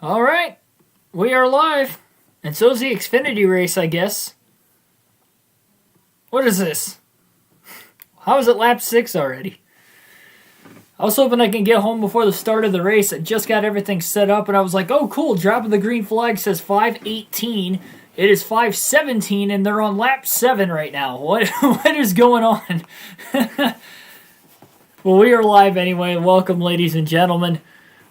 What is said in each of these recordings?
All right, we are live, and so's the Xfinity race, I guess. What is this? How is it lap 6 already? I was hoping I can get home before the start of the race. I just got everything set up, and I was like, oh, cool, dropping the green flag says 5:18. It is 5:17, and they're on lap 7 right now. What is going on? Well, we are live anyway. Welcome, ladies and gentlemen.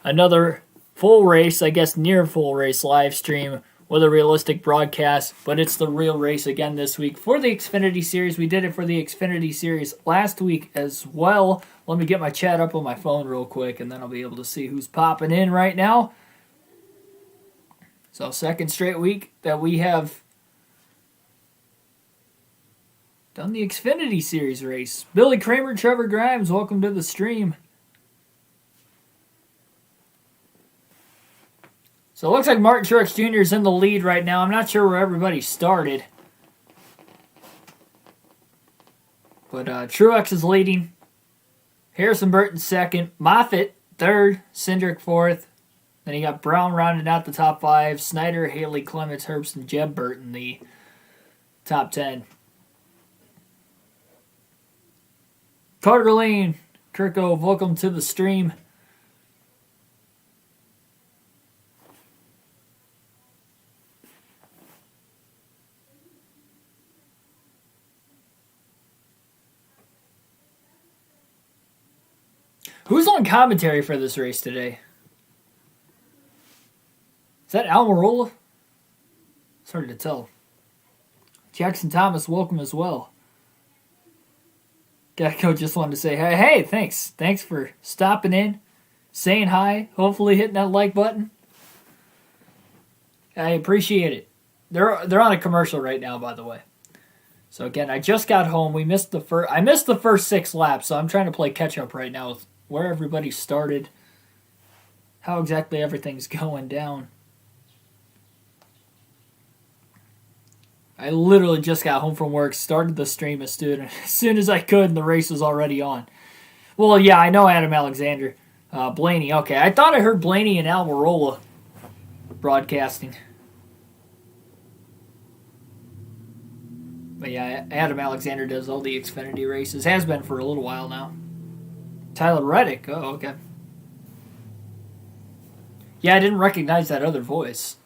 Another full race, I guess near full race live stream with a realistic broadcast, but it's the real race again this week for the Xfinity Series. We did it for the Xfinity Series last week as well. Let me get my chat up on my phone real quick, and then I'll be able to see who's popping in right now. So, second straight week that we have done the Xfinity Series race. Billy Kramer, Trevor Grimes, welcome to the stream. So it looks like Martin Truex Jr. is in the lead right now. I'm not sure where everybody started. But Truex is leading. Harrison Burton second. Moffitt third. Cindric fourth. Then you got Brown rounding out the top 5. Snyder, Haley, Clements, Herbst, and Jeb Burton the top 10. Carter Lane, Kirko, welcome to the stream. Who's on commentary for this race today? Is that Almirola? It's hard to tell. Jackson Thomas, welcome as well. Gecko just wanted to say, hey, thanks. Thanks for stopping in, saying hi, hopefully hitting that like button. I appreciate it. They're on a commercial right now, by the way. So again, I just got home. I missed the first 6 laps, so I'm trying to play catch up right now with where everybody started, how exactly everything's going down. I literally just got home from work, started the stream as soon as I could, and the race was already on. Well, yeah, I know Adam Alexander. Blaney, okay. I thought I heard Blaney and Almirola broadcasting. But yeah, Adam Alexander does all the Xfinity races. Has been for a little while now. Tyler Reddick. Oh, okay. Yeah, I didn't recognize that other voice.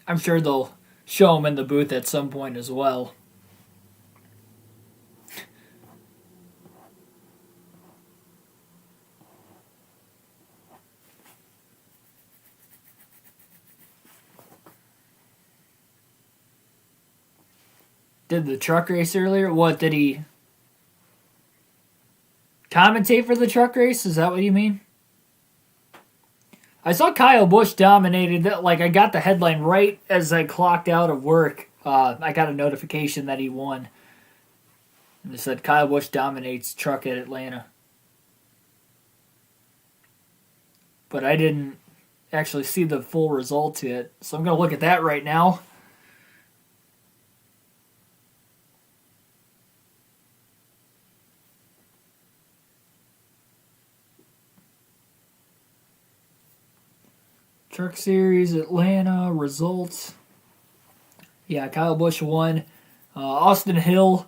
I'm sure they'll show him in the booth at some point as well. Did the truck race earlier? What, did he commentate for the truck race? Is that what you mean? I saw Kyle Busch dominated. Like, I got the headline right as I clocked out of work. I got a notification that he won. And it said Kyle Busch dominates truck at Atlanta. But I didn't actually see the full result yet. So I'm going to look at that right now. Truck Series, Atlanta, results. Yeah, Kyle Busch won. Austin Hill.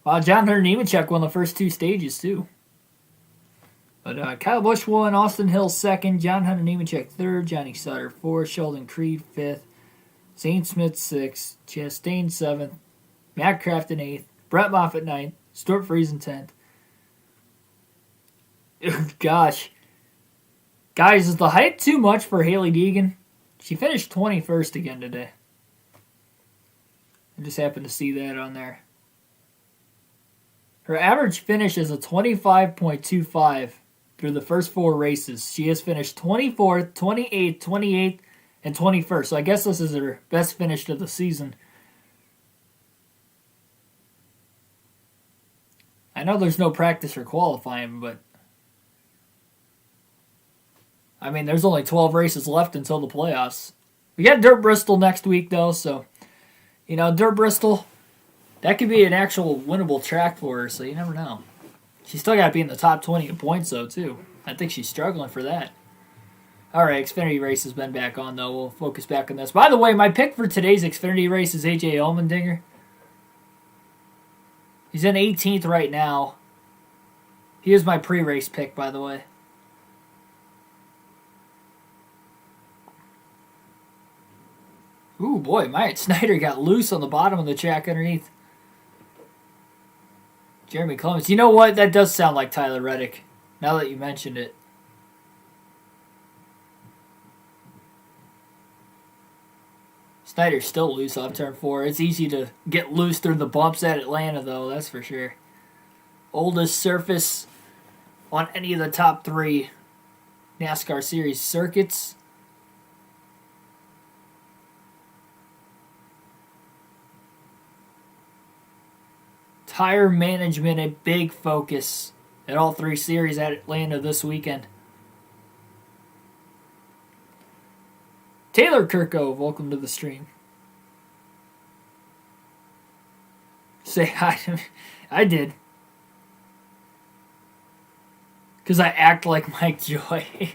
Wow, John Hunter Nemechek won the first 2 stages, too. But Kyle Busch won, Austin Hill second, John Hunter Nemechek third, Johnny Sutter fourth, Sheldon Creed fifth, Zane Smith sixth, Chastain seventh, Matt Crafton eighth, Brett Moffitt ninth, Stuart Friesen 10th. Gosh. Guys, is the hype too much for Hailie Deegan? She finished 21st again today. I just happened to see that on there. Her average finish is a 25.25 through the first 4 races. She has finished 24th, 28th, 28th, and 21st. So I guess this is her best finish of the season. I know there's no practice or qualifying, but I mean, there's only 12 races left until the playoffs. We got Dirt Bristol next week, though, so, Dirt Bristol, that could be an actual winnable track for her, so you never know. She's still got to be in the top 20 in points, though, too. I think she's struggling for that. All right, Xfinity race has been back on, though. We'll focus back on this. By the way, my pick for today's Xfinity race is A.J. Allmendinger. He's in 18th right now. He is my pre-race pick, by the way. Ooh, boy, Myatt Snyder got loose on the bottom of the track underneath. Jeremy Clements. You know what? That does sound like Tyler Reddick, now that you mentioned it. Snyder's still loose off turn 4. It's easy to get loose through the bumps at Atlanta, though, that's for sure. Oldest surface on any of the top 3 NASCAR Series circuits. Tire management a big focus at all 3 series at Atlanta this weekend. Taylor Kirkove, welcome to the stream. Say hi to me. I did. Because I act like Mike Joy.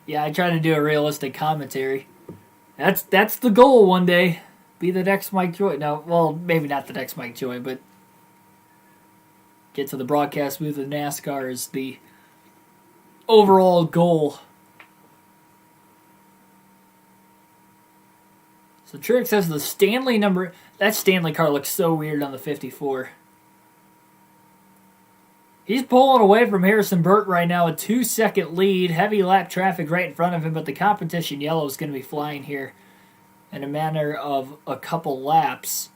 Yeah, I try to do a realistic commentary. That's the goal one day. Be the next Mike Joy. No, well, maybe not the next Mike Joy, but get to the broadcast booth of NASCAR is the overall goal. So Truex has the Stanley number. That Stanley car looks so weird on the 54. He's pulling away from Harrison Burt right now, a 2-second lead. Heavy lap traffic right in front of him, but the competition yellow is going to be flying here in a matter of a couple laps.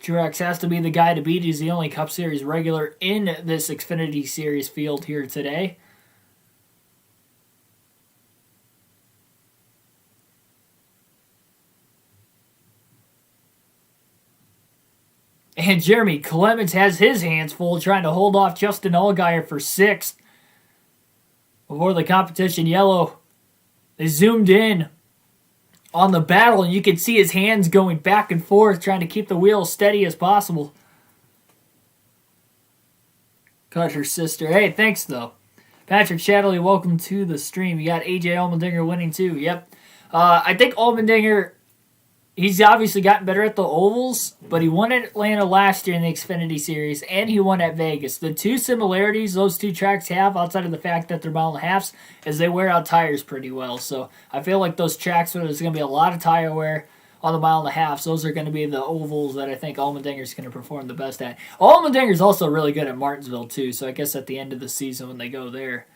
Truex has to be the guy to beat. He's the only Cup Series regular in this Xfinity Series field here today. And Jeremy Clements has his hands full trying to hold off Justin Allgaier for 6th. Before the competition yellow, they zoomed in on the battle, and you can see his hands going back and forth trying to keep the wheel steady as possible. Cutter sister. Hey, thanks, though. Patrick Shadley, welcome to the stream. You got A.J. Allmendinger winning, too. Yep. I think Allmendinger, he's obviously gotten better at the ovals, but he won at Atlanta last year in the Xfinity Series, and he won at Vegas. The 2 similarities those 2 tracks have, outside of the fact that they're mile and a halves, is they wear out tires pretty well. So I feel like those tracks where there's going to be a lot of tire wear on the mile and a half, those are going to be the ovals that I think Allmendinger's going to perform the best at. Allmendinger's also really good at Martinsville, too, so I guess at the end of the season when they go there,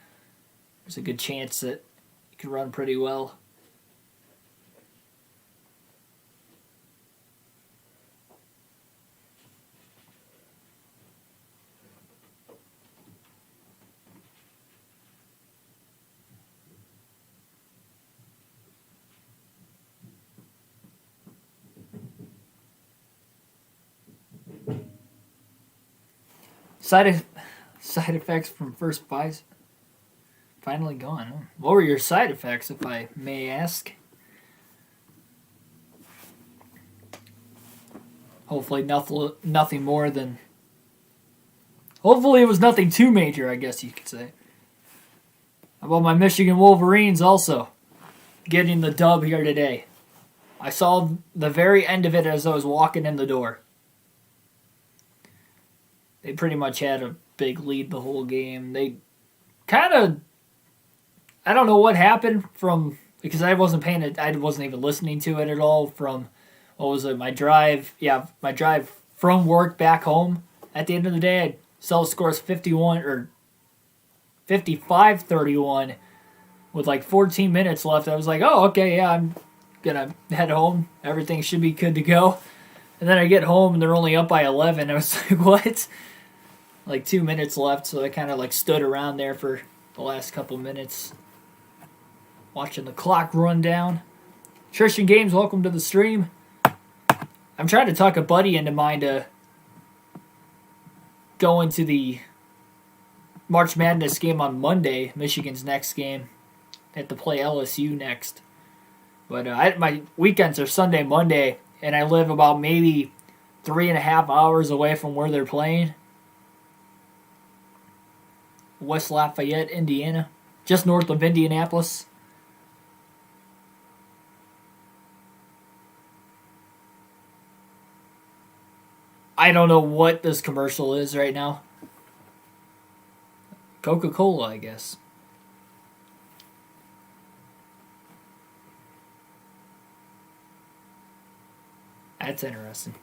there's a good chance that he can run pretty well. Side effects from first buys finally gone. What were your side effects, if I may ask? Hopefully nothing more than... Hopefully it was nothing too major, I guess you could say. How about my Michigan Wolverines also getting the dub here today? I saw the very end of it as I was walking in the door. They pretty much had a big lead the whole game. They kind of... I don't know what happened because I wasn't even listening to it at all from, what was it, my drive from work back home. At the end of the day, I saw the scores 55-31 with like 14 minutes left. I was like, oh, okay, yeah, I'm going to head home. Everything should be good to go. And then I get home and they're only up by 11. I was like, what? Like 2 minutes left, so I kind of like stood around there for the last couple minutes, watching the clock run down. Tristan Games, welcome to the stream. I'm trying to talk a buddy into mine to go into the March Madness game on Monday, Michigan's next game. They have to play LSU next. But my weekends are Sunday, Monday, and I live about maybe 3.5 hours away from where they're playing. West Lafayette, Indiana. Just north of Indianapolis. I don't know what this commercial is right now. Coca-Cola, I guess. That's interesting.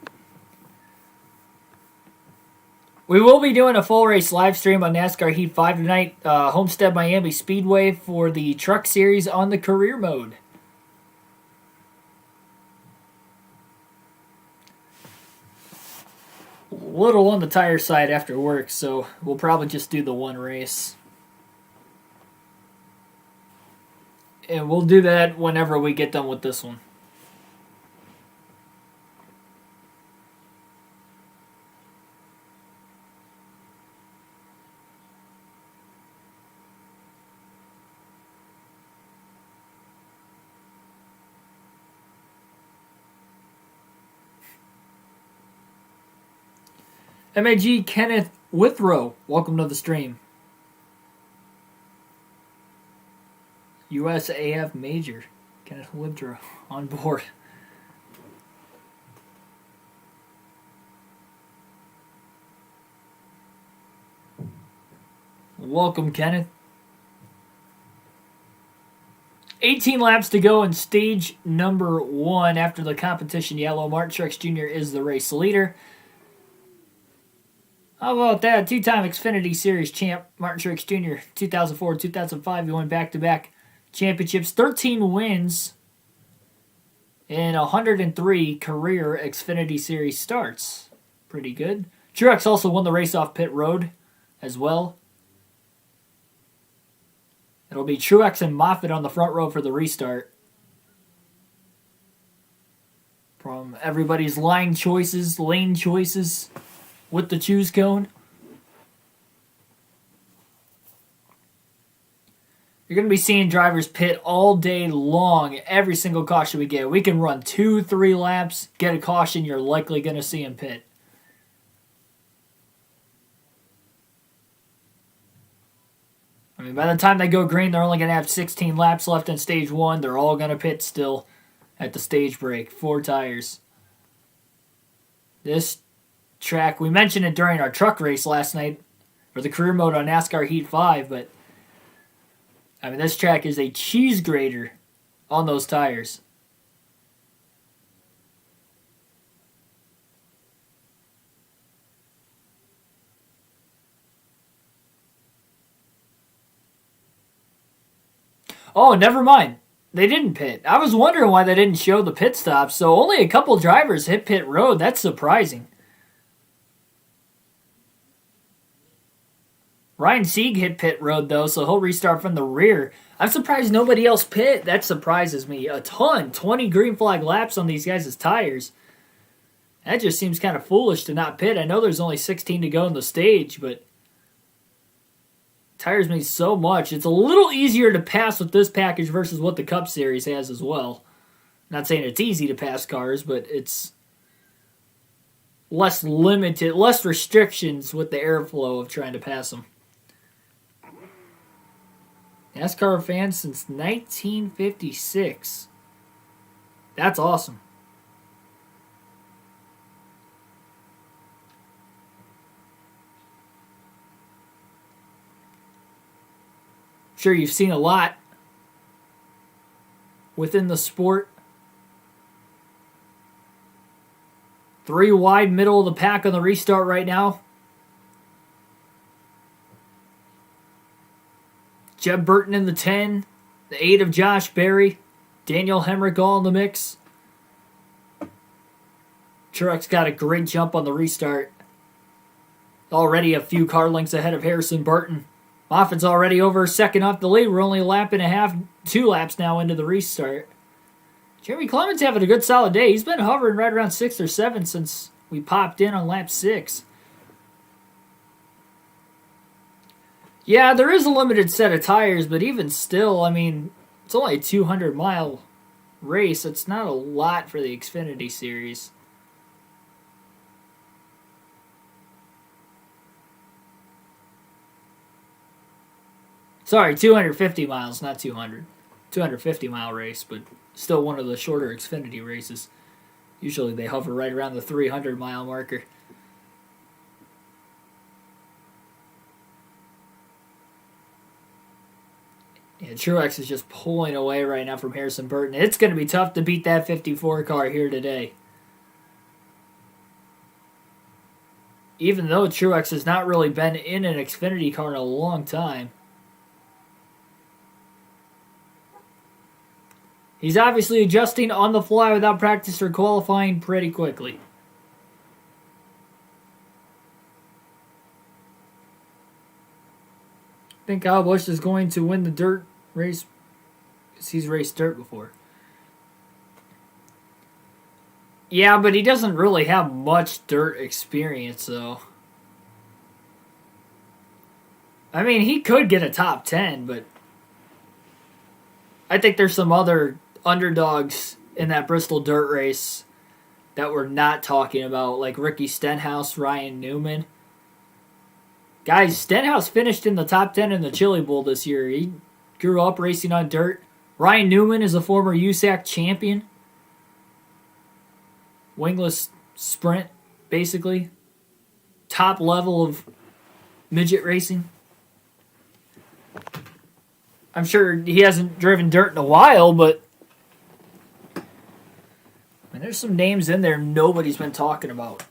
We will be doing a full race live stream on NASCAR Heat 5 tonight. Homestead Miami Speedway for the Truck Series on the career mode. A little on the tire side after work, so we'll probably just do the one race. And we'll do that whenever we get done with this one. MAG Kenneth Withrow, welcome to the stream. USAF Major, Kenneth Withrow on board. Welcome, Kenneth. 18 laps to go in stage number 1 after the competition yellow. Martin Truex Jr. is the race leader. How about that? Two-time Xfinity Series champ, Martin Truex Jr., 2004, 2005. He won back-to-back championships, 13 wins, and 103 career Xfinity Series starts. Pretty good. Truex also won the race off pit road as well. It'll be Truex and Moffitt on the front row for the restart. From everybody's lane choices with the choose cone. You're going to be seeing drivers pit all day long, every single caution we get. We can run 2-3 laps, get a caution, you're likely going to see him pit. I mean, by the time they go green, they're only going to have 16 laps left in stage 1. They're all going to pit still at the stage break. 4 tires. This track, we mentioned it during our truck race last night, or the career mode on NASCAR Heat 5, but I mean, this track is a cheese grater on those tires. Oh, never mind. They didn't pit. I was wondering why they didn't show the pit stops. So only a couple drivers hit pit road. That's surprising. Ryan Sieg hit pit road, though, so he'll restart from the rear. I'm surprised nobody else pit. That surprises me a ton. 20 green flag laps on these guys' tires. That just seems kind of foolish to not pit. I know there's only 16 to go in the stage, but tires me so much. It's a little easier to pass with this package versus what the Cup Series has as well. Not saying it's easy to pass cars, but it's less limited, less restrictions with the airflow of trying to pass them. NASCAR fans since 1956. That's awesome. Sure, you've seen a lot within the sport. 3 wide, middle of the pack on the restart right now. Jeb Burton in the 10. The 8 of Josh Berry. Daniel Hemrick all in the mix. Truex got a great jump on the restart. Already a few car lengths ahead of Harrison Burton. Moffitt's already over second off the lead. We're only a lap and a half, 2 laps now into the restart. Jeremy Clements having a good solid day. He's been hovering right around 6 or 7 since we popped in on lap 6. Yeah, there is a limited set of tires, but even still, I mean, it's only a 200-mile race. It's not a lot for the Xfinity Series. Sorry, 250 miles, not 200. 250-mile race, but still one of the shorter Xfinity races. Usually they hover right around the 300-mile marker. Yeah, Truex is just pulling away right now from Harrison Burton. It's going to be tough to beat that 54 car here today. Even though Truex has not really been in an Xfinity car in a long time. He's obviously adjusting on the fly without practice or qualifying pretty quickly. I think Kyle Busch is going to win the dirt race because he's raced dirt before. Yeah, but he doesn't really have much dirt experience, though. I mean, he could get a top 10, but I think there's some other underdogs in that Bristol dirt race that we're not talking about, like Ricky Stenhouse, Ryan Newman. Guys, Stenhouse finished in the top 10 in the Chili Bowl this year. He grew up racing on dirt. Ryan Newman is a former USAC champion. Wingless sprint, basically. Top level of midget racing. I'm sure he hasn't driven dirt in a while, but I mean, there's some names in there nobody's been talking about.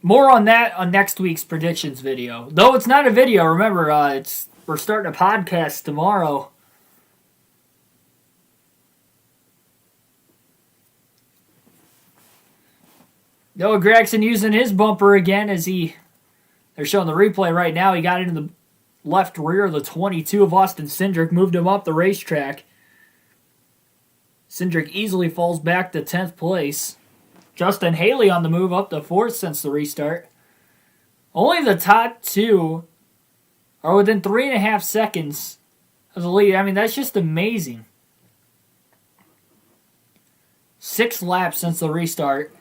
More on that on next week's predictions video. Though it's not a video, remember, we're starting a podcast tomorrow. Noah Gragson using his bumper again as they're showing the replay right now. He got into the left rear of the 22 of Austin Cindric, moved him up the racetrack. Cindric easily falls back to 10th place. Justin Haley on the move up to 4th since the restart. Only the top two are within 3.5 seconds of the lead. I mean, that's just amazing. 6 laps since the restart.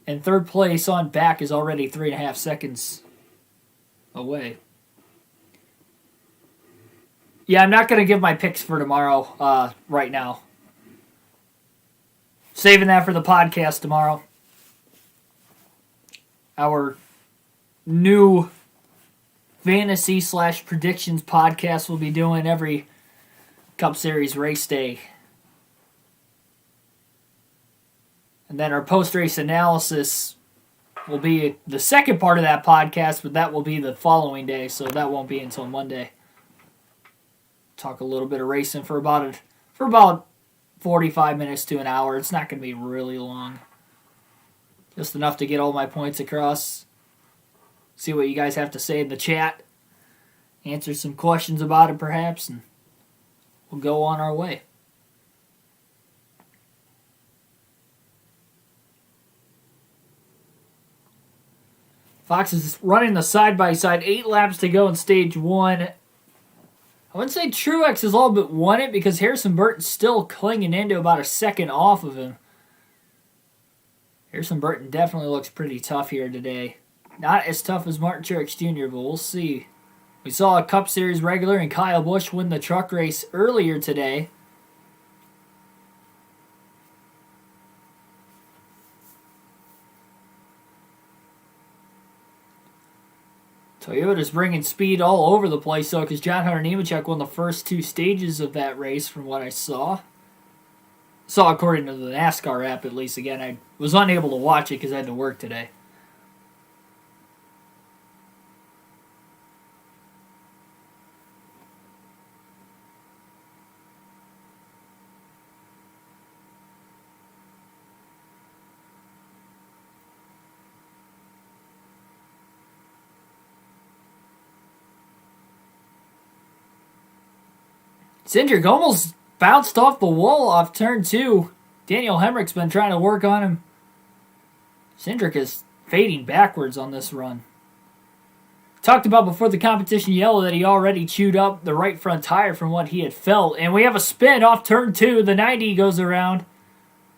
And 3rd place on back is already 3.5 seconds away. Yeah, I'm not going to give my picks for tomorrow right now. Saving that for the podcast tomorrow. Our new fantasy/predictions podcast we'll be doing every Cup Series race day. And then our post-race analysis will be the second part of that podcast, but that will be the following day, so that won't be until Monday. Talk a little bit of racing for about 45 minutes to an hour. It's not going to be really long. Just enough to get all my points across. See what you guys have to say in the chat. Answer some questions about it perhaps, and we'll go on our way. Fox is running the side-by-side. 8 laps to go in stage 1. I wouldn't say Truex has all but won it because Harrison Burton's still clinging into about a second off of him. Harrison Burton definitely looks pretty tough here today. Not as tough as Martin Truex Jr., but we'll see. We saw a Cup Series regular and Kyle Busch win the truck race earlier today. Toyota's bringing speed all over the place, though, because John Hunter Nemechek won the first 2 stages of that race from what I saw. Saw according to the NASCAR app, at least. Again, I was unable to watch it because I had to work today. Cindric almost bounced off the wall off turn 2. Daniel Hemrick's been trying to work on him. Cindric is fading backwards on this run. Talked about before the competition yellow that he already chewed up the right front tire from what he had felt. And we have a spin off turn 2. The 90 goes around.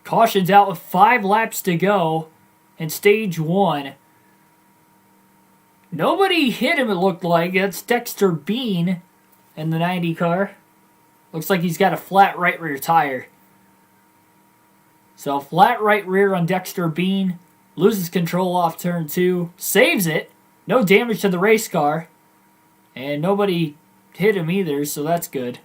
Caution's out with 5 laps to go in stage 1. Nobody hit him, it looked like. That's Dexter Bean in the 90 car. Looks like he's got a flat right rear tire. So flat right rear on Dexter Bean. Loses control off turn 2. Saves it. No damage to the race car. And nobody hit him either, so that's good.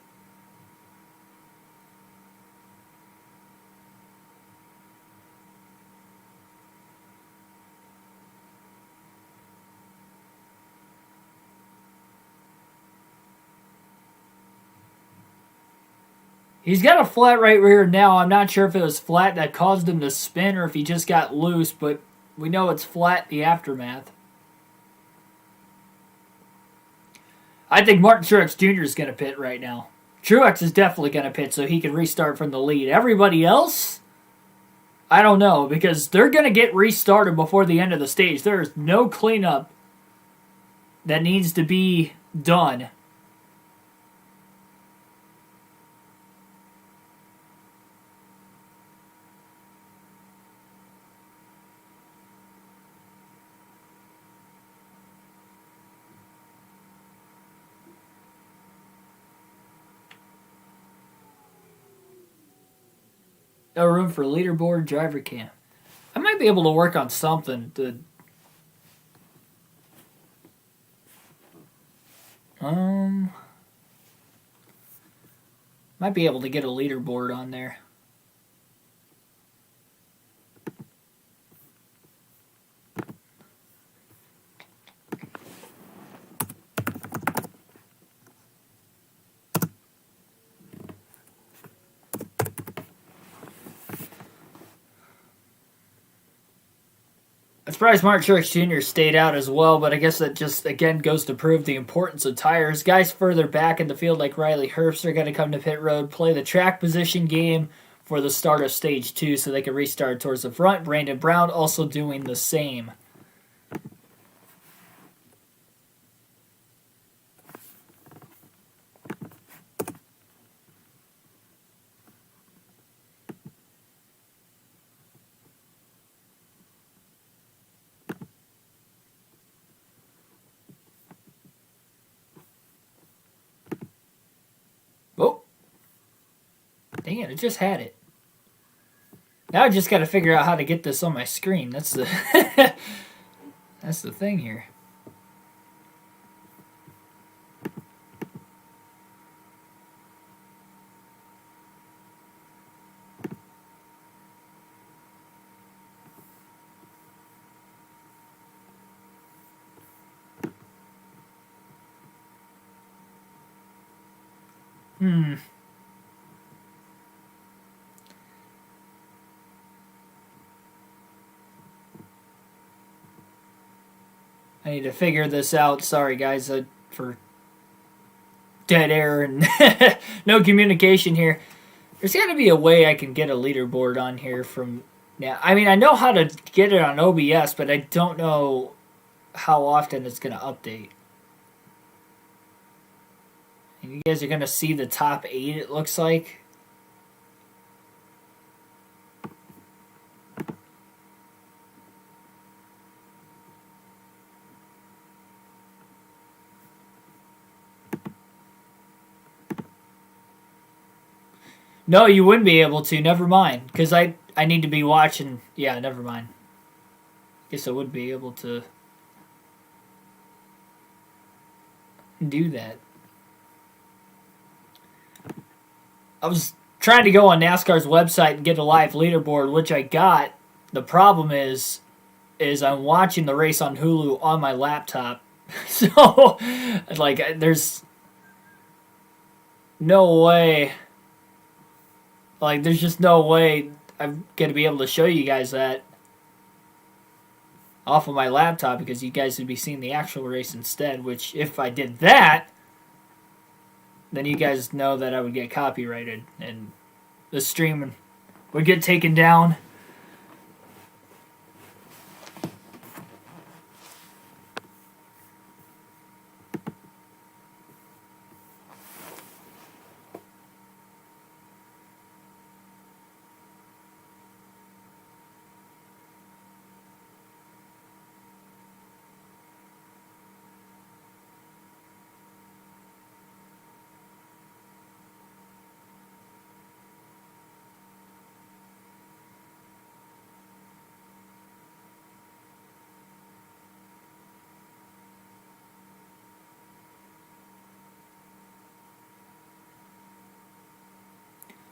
He's got a flat right rear now. I'm not sure if it was flat that caused him to spin or if he just got loose, but we know it's flat, the aftermath. I think Martin Truex Jr. is going to pit right now. Truex is definitely going to pit so he can restart from the lead. Everybody else, I don't know, because they're going to get restarted before the end of the stage. There is no cleanup that needs to be done. No room for leaderboard, driver cam. I might be able to work on something to... Might be able to get a leaderboard on there. I'm surprised Martin Truex Jr. stayed out as well, but I guess that just, again, goes to prove the importance of tires. Guys further back in the field like Riley Herbst are going to come to pit road, play the track position game for the start of stage 2 so they can restart towards the front. Brandon Brown also doing the same. Oh, dang it, I just had it. Now I just got to figure out how to get this on my screen. That's the that's the thing here. I need to figure this out. Sorry, guys, for dead air and no communication here. There's got to be a way I can get a leaderboard on here from now. I mean, I know how to get it on OBS, but I don't know how often it's going to update. And you guys are going to see the top 8, it looks like. No, you wouldn't be able to. Never mind. Because I need to be watching. Yeah, never mind. Guess I would be able to do that. I was trying to go on NASCAR's website and get a live leaderboard, which I got. The problem is I'm watching the race on Hulu on my laptop. So, like, there's no way... Like, there's just no way I'm going to be able to show you guys that off of my laptop because you guys would be seeing the actual race instead, which if I did that, then you guys know that I would get copyrighted and the stream would get taken down.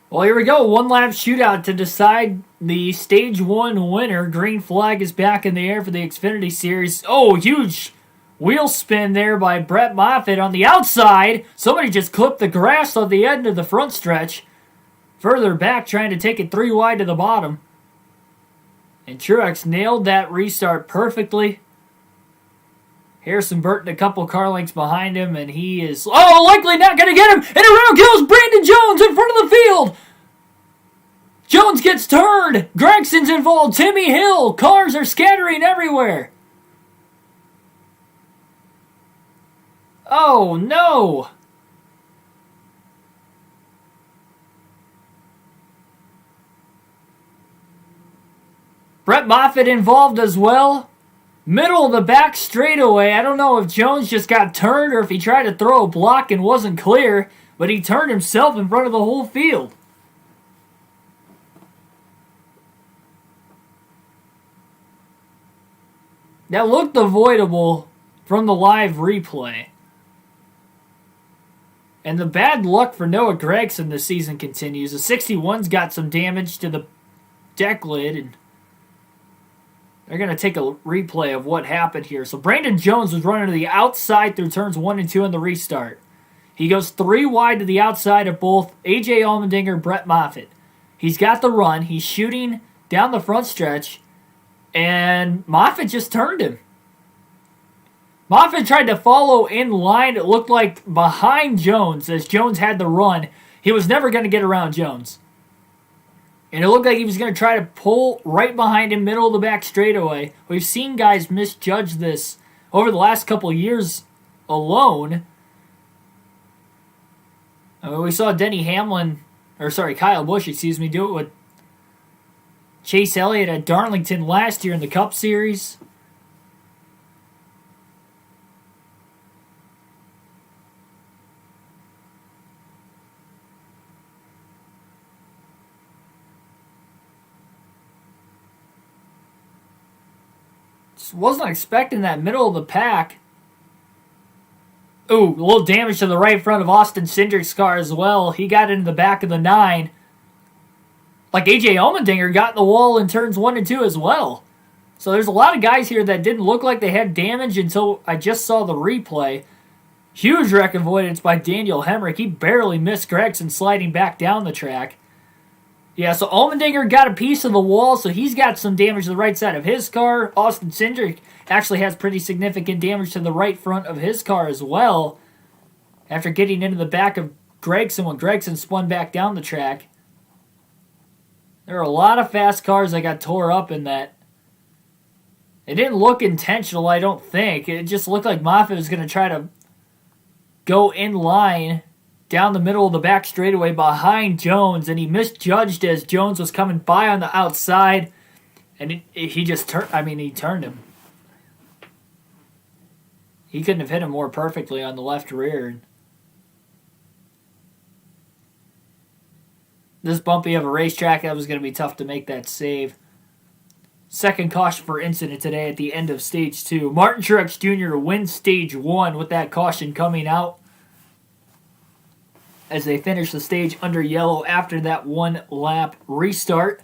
Well, here we go. One lap shootout to decide the Stage 1 winner. Green flag is back in the air for the Xfinity Series. Oh, huge wheel spin there by Brett Moffitt on the outside. Somebody just clipped the grass on the end of the front stretch. Further back, trying to take it 3 wide to the bottom. And Truex nailed that restart perfectly. Harrison Burton a couple car lengths behind him, and he is, likely not going to get him. And around goes Brandon Jones in front of the field. Jones gets turned. Gregson's involved. Timmy Hill. Cars are scattering everywhere. Oh, no. Brett Moffitt involved as well. Middle of the back straightaway. I don't know if Jones just got turned or if he tried to throw a block and wasn't clear, but he turned himself in front of the whole field. That looked avoidable from the live replay. And the bad luck for Noah Gragson this season continues. The 61's got some damage to the deck lid, and they're going to take a replay of what happened here. So Brandon Jones was running to the outside through turns 1 and 2 in the restart. He goes 3 wide to the outside of both A.J. Allmendinger, Brett Moffitt. He's got the run. He's shooting down the front stretch, and Moffitt just turned him. Moffitt tried to follow in line, it looked like, behind Jones as Jones had the run. He was never going to get around Jones. And it looked like he was going to try to pull right behind him, middle of the back straightaway. We've seen guys misjudge this over the last couple of years alone. I mean, we saw Kyle Busch, do it with Chase Elliott at Darlington last year in the Cup Series. Wasn't expecting that middle of the pack. Ooh, a little damage to the right front of Austin Cindric's car as well. He got into the back of the 9. Like A.J. Allmendinger got in the wall in turns 1 and 2 as well. So there's a lot of guys here that didn't look like they had damage until I just saw the replay. Huge wreck avoidance by Daniel Hemrick. He barely missed Gregson sliding back down the track. Yeah, so Allmendinger got a piece of the wall, so he's got some damage to the right side of his car. Austin Cindric actually has pretty significant damage to the right front of his car as well after getting into the back of Gregson when Gregson spun back down the track. There are a lot of fast cars that got tore up in that. It didn't look intentional, I don't think. It just looked like Moffitt was going to try to go in line down the middle of the back straightaway behind Jones, and he misjudged as Jones was coming by on the outside, and he turned him. He couldn't have hit him more perfectly on the left rear. This bumpy of a racetrack, that was going to be tough to make that save. Second caution for incident today at the end of Stage 2. Martin Truex Jr. wins Stage 1 with that caution coming out as they finish the stage under yellow after that 1-lap restart.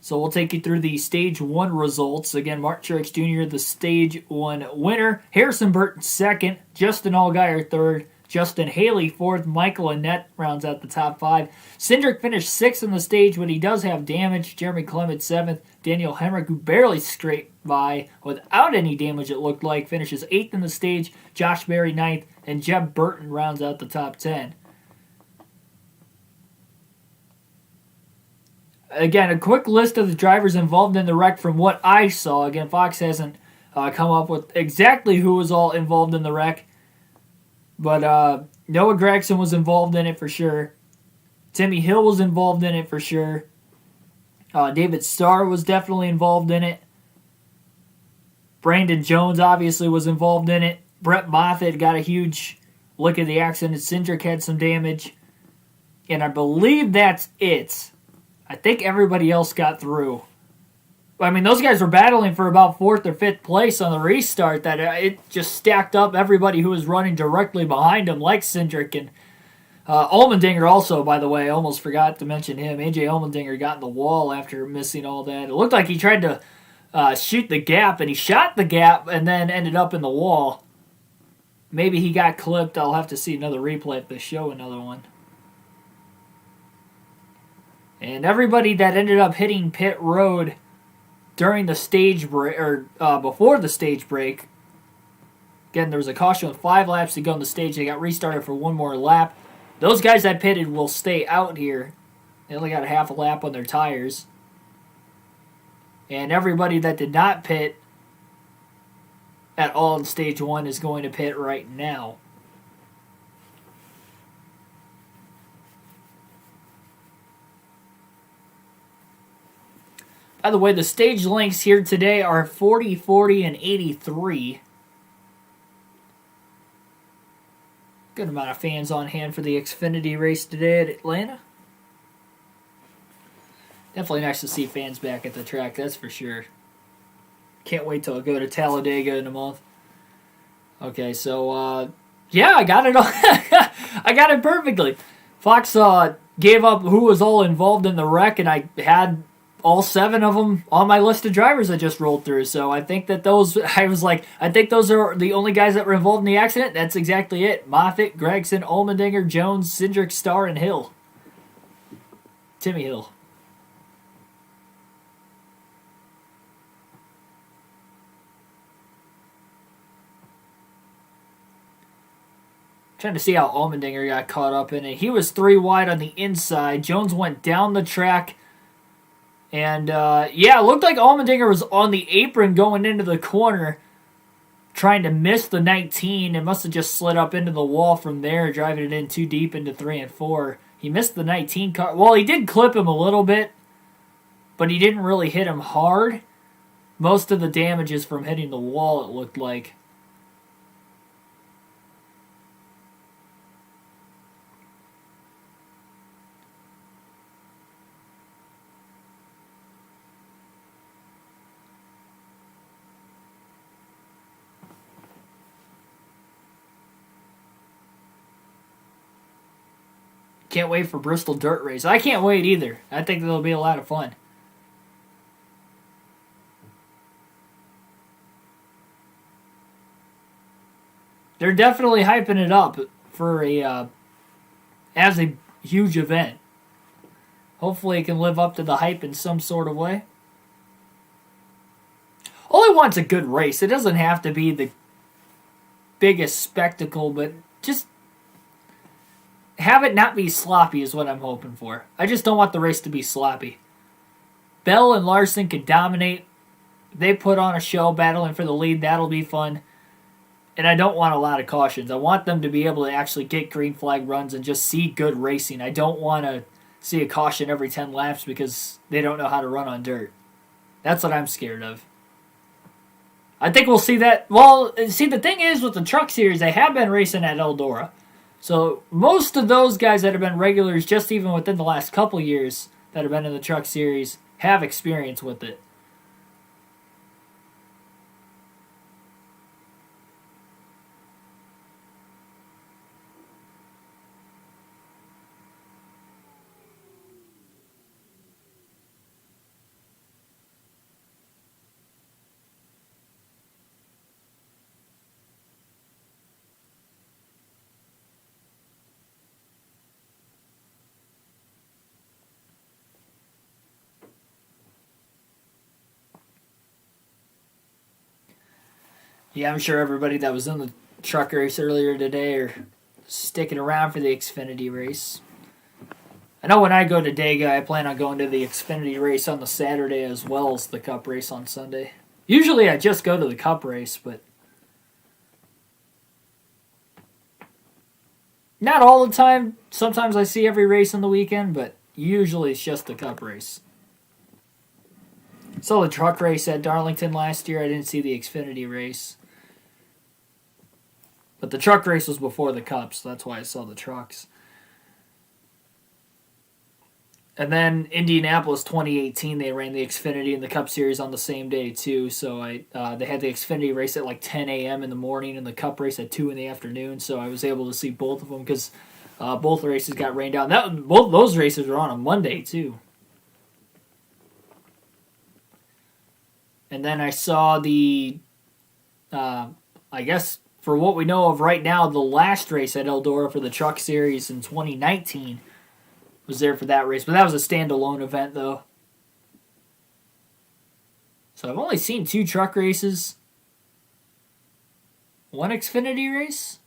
So we'll take you through the Stage 1 results. Again, Martin Truex Jr., the Stage 1 winner. Harrison Burton second. Justin Allgaier third. Justin Haley fourth. Michael Annett rounds out the top 5. Cindric finished 6th in the stage, but he does have damage. Jeremy Clement 7th. Daniel Hemrick, who barely scraped by without any damage, it looked like, finishes 8th in the stage. Josh Berry 9th. And Jeb Burton rounds out the top 10. Again, a quick list of the drivers involved in the wreck from what I saw. Again, Fox hasn't come up with exactly who was all involved in the wreck. But Noah Gragson was involved in it for sure. Timmy Hill was involved in it for sure. David Starr was definitely involved in it. Brandon Jones obviously was involved in it. Brett Moffitt got a huge look at the accident. Cindric had some damage. And I believe that's it. I think everybody else got through. I mean, those guys were battling for about 4th or 5th place on the restart. That it just stacked up everybody who was running directly behind them, like Cindric and Allmendinger also, by the way. I almost forgot to mention him. A.J. Allmendinger got in the wall after missing all that. It looked like he tried to shoot the gap, and he shot the gap and then ended up in the wall. Maybe he got clipped. I'll have to see another replay if they show another one. And everybody that ended up hitting pit road during the stage break, or before the stage break, again, there was a caution with 5 laps to go on the stage. They got restarted for one more lap. Those guys that pitted will stay out here. They only got a half a lap on their tires. And everybody that did not pit at all in stage 1 is going to pit right now. By the way, the stage lengths here today are 40, 40, and 83. Good amount of fans on hand for the Xfinity race today at Atlanta. Definitely nice to see fans back at the track, that's for sure. Can't wait till I go to Talladega in a month. Okay, so, yeah, I got it all. I got it perfectly. Fox gave up who was all involved in the wreck, and I had all 7 of them on my list of drivers I just rolled through. So I think that I think those are the only guys that were involved in the accident. That's exactly it. Moffitt, Gragson, Allmendinger, Jones, Cindric, Starr, and Hill. Timmy Hill. Trying to see how Allmendinger got caught up in it. He was 3 wide on the inside. Jones went down the track. And, it looked like Allmendinger was on the apron going into the corner, trying to miss the 19. It must have just slid up into the wall from there, driving it in too deep into 3 and 4. He missed the 19 car. Well, he did clip him a little bit, but he didn't really hit him hard. Most of the damage is from hitting the wall, it looked like. Can't wait for Bristol Dirt Race. I can't wait either. I think it'll be a lot of fun. They're definitely hyping it up for as a huge event. Hopefully it can live up to the hype in some sort of way. All I want's a good race. It doesn't have to be the biggest spectacle, but just have it not be sloppy is what I'm hoping for. I just don't want the race to be sloppy. Bell and Larson can dominate. They put on a show battling for the lead. That'll be fun. And I don't want a lot of cautions. I want them to be able to actually get green flag runs and just see good racing. I don't want to see a caution every 10 laps because they don't know how to run on dirt. That's what I'm scared of. I think we'll see that. Well, see, the thing is with the Truck Series, they have been racing at Eldora. So most of those guys that have been regulars, just even within the last couple years that have been in the Truck Series, have experience with it. Yeah, I'm sure everybody that was in the truck race earlier today are sticking around for the Xfinity race. I know when I go to Dega, I plan on going to the Xfinity race on the Saturday as well as the Cup race on Sunday. Usually I just go to the Cup race, but not all the time. Sometimes I see every race on the weekend, but usually it's just the Cup race. Saw the truck race at Darlington last year. I didn't see the Xfinity race. But the truck race was before the Cup, so that's why I saw the trucks. And then Indianapolis 2018, they ran the Xfinity and the Cup Series on the same day too. So they had the Xfinity race at like 10 a.m. in the morning and the Cup race at 2 in the afternoon. So I was able to see both of them because both races got rained out. Both those races were on a Monday too. And then I saw the, I guess for what we know of right now, the last race at Eldora for the Truck Series in 2019 was there for that race. But that was a standalone event, though. So I've only seen 2 truck races. 1 Xfinity race.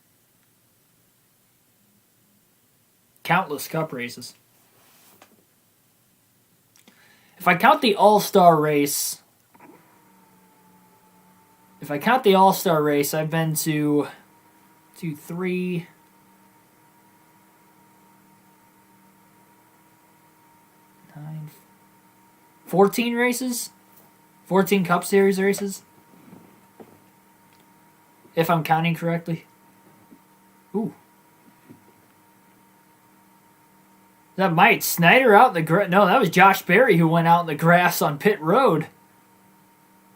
Countless Cup races. If I count the All-Star race... I've been to 3... 9, 14 races? 14 Cup Series races? If I'm counting correctly. Ooh. Is that Mike Snyder out in the grass? No, that was Josh Berry who went out in the grass on pit road.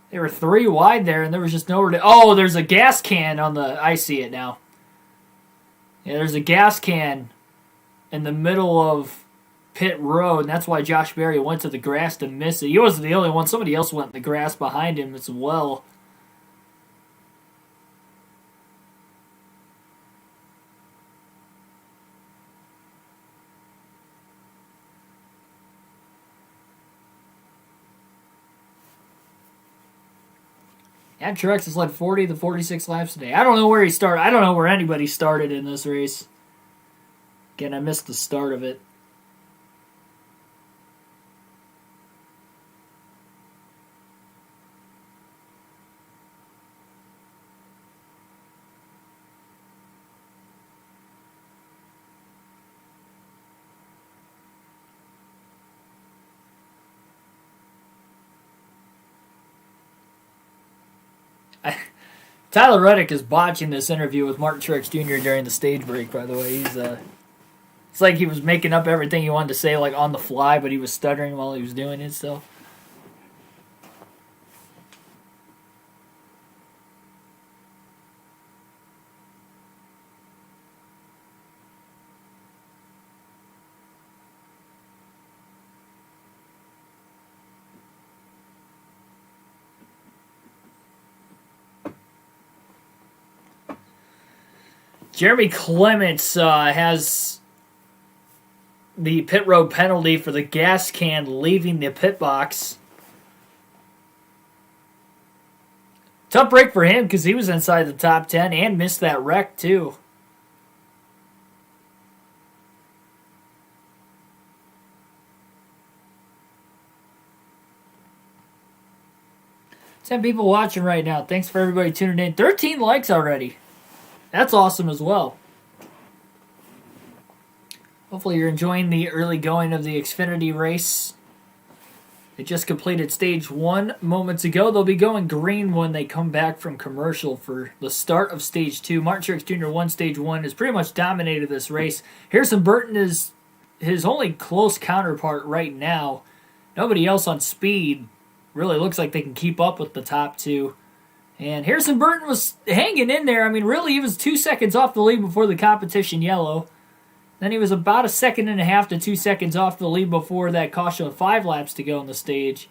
They were 3 wide there, and there was just nowhere to... Oh, there's a gas can on the... I see it now. Yeah, there's a gas can in the middle of pit road, and that's why Josh Berry went to the grass to miss it. He wasn't the only one. Somebody else went in the grass behind him as well. And Truex has led 40 to 46 laps today. I don't know where he started. I don't know where anybody started in this race. Again, I missed the start of it. Tyler Reddick is botching this interview with Martin Truex Jr. during the stage break, by the way. It's like he was making up everything he wanted to say like on the fly, but he was stuttering while he was doing it, so... Jeremy Clements has the pit road penalty for the gas can leaving the pit box. Tough break for him because he was inside the top 10 and missed that wreck too. Ten people watching right now. Thanks for everybody tuning in. 13 likes already. That's awesome as well. Hopefully you're enjoying the early going of the Xfinity race. They just completed stage 1 moments ago. They'll be going green when they come back from commercial for the start of stage 2. Martin Truex Jr. won stage 1, has pretty much dominated this race. Harrison Burton is his only close counterpart right now. Nobody else on speed really looks like they can keep up with the top 2. And Harrison Burton was hanging in there. I mean, really, he was 2 seconds off the lead before the competition yellow. Then he was about 1.5 seconds to 2 seconds off the lead before that caution with 5 laps to go on the stage.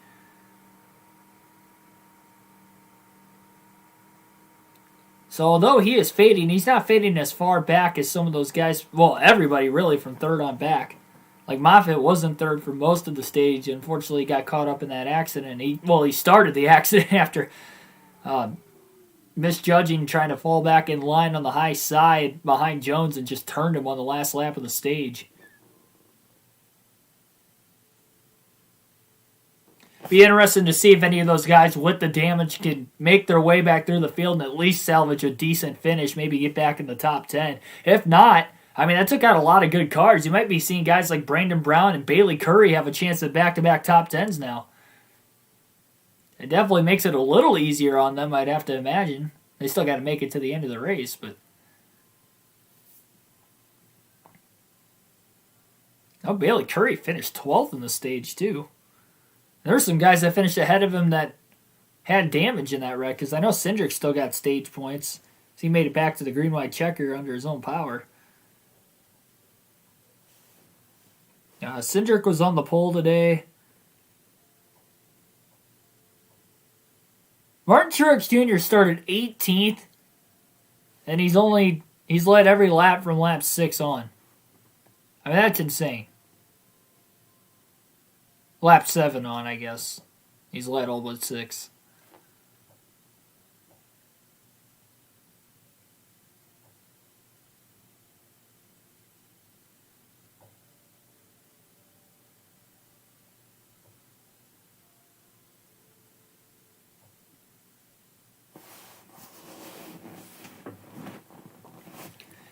So although he is fading, he's not fading as far back as some of those guys. Well, everybody really from third on back. Like Moffitt was in third for most of the stage. Unfortunately, he got caught up in that accident. He started the accident after... misjudging, trying to fall back in line on the high side behind Jones and just turned him on the last lap of the stage. Be interesting to see if any of those guys with the damage can make their way back through the field and at least salvage a decent finish, maybe get back in the top 10. If not, I mean, that took out a lot of good cars. You might be seeing guys like Brandon Brown and Bailey Curry have a chance at back-to-back top 10s now. It definitely makes it a little easier on them, I'd have to imagine. They still got to make it to the end of the race, but... Oh, Bailey Curry finished 12th in the stage, too. There's some guys that finished ahead of him that had damage in that wreck, because I know Cindric still got stage points. So he made it back to the green-white checker under his own power. Cindric was on the pole today. Martin Truex Jr. started 18th, and he's led every lap from lap 6 on. I mean, that's insane. Lap 7 on, I guess. He's led all but 6.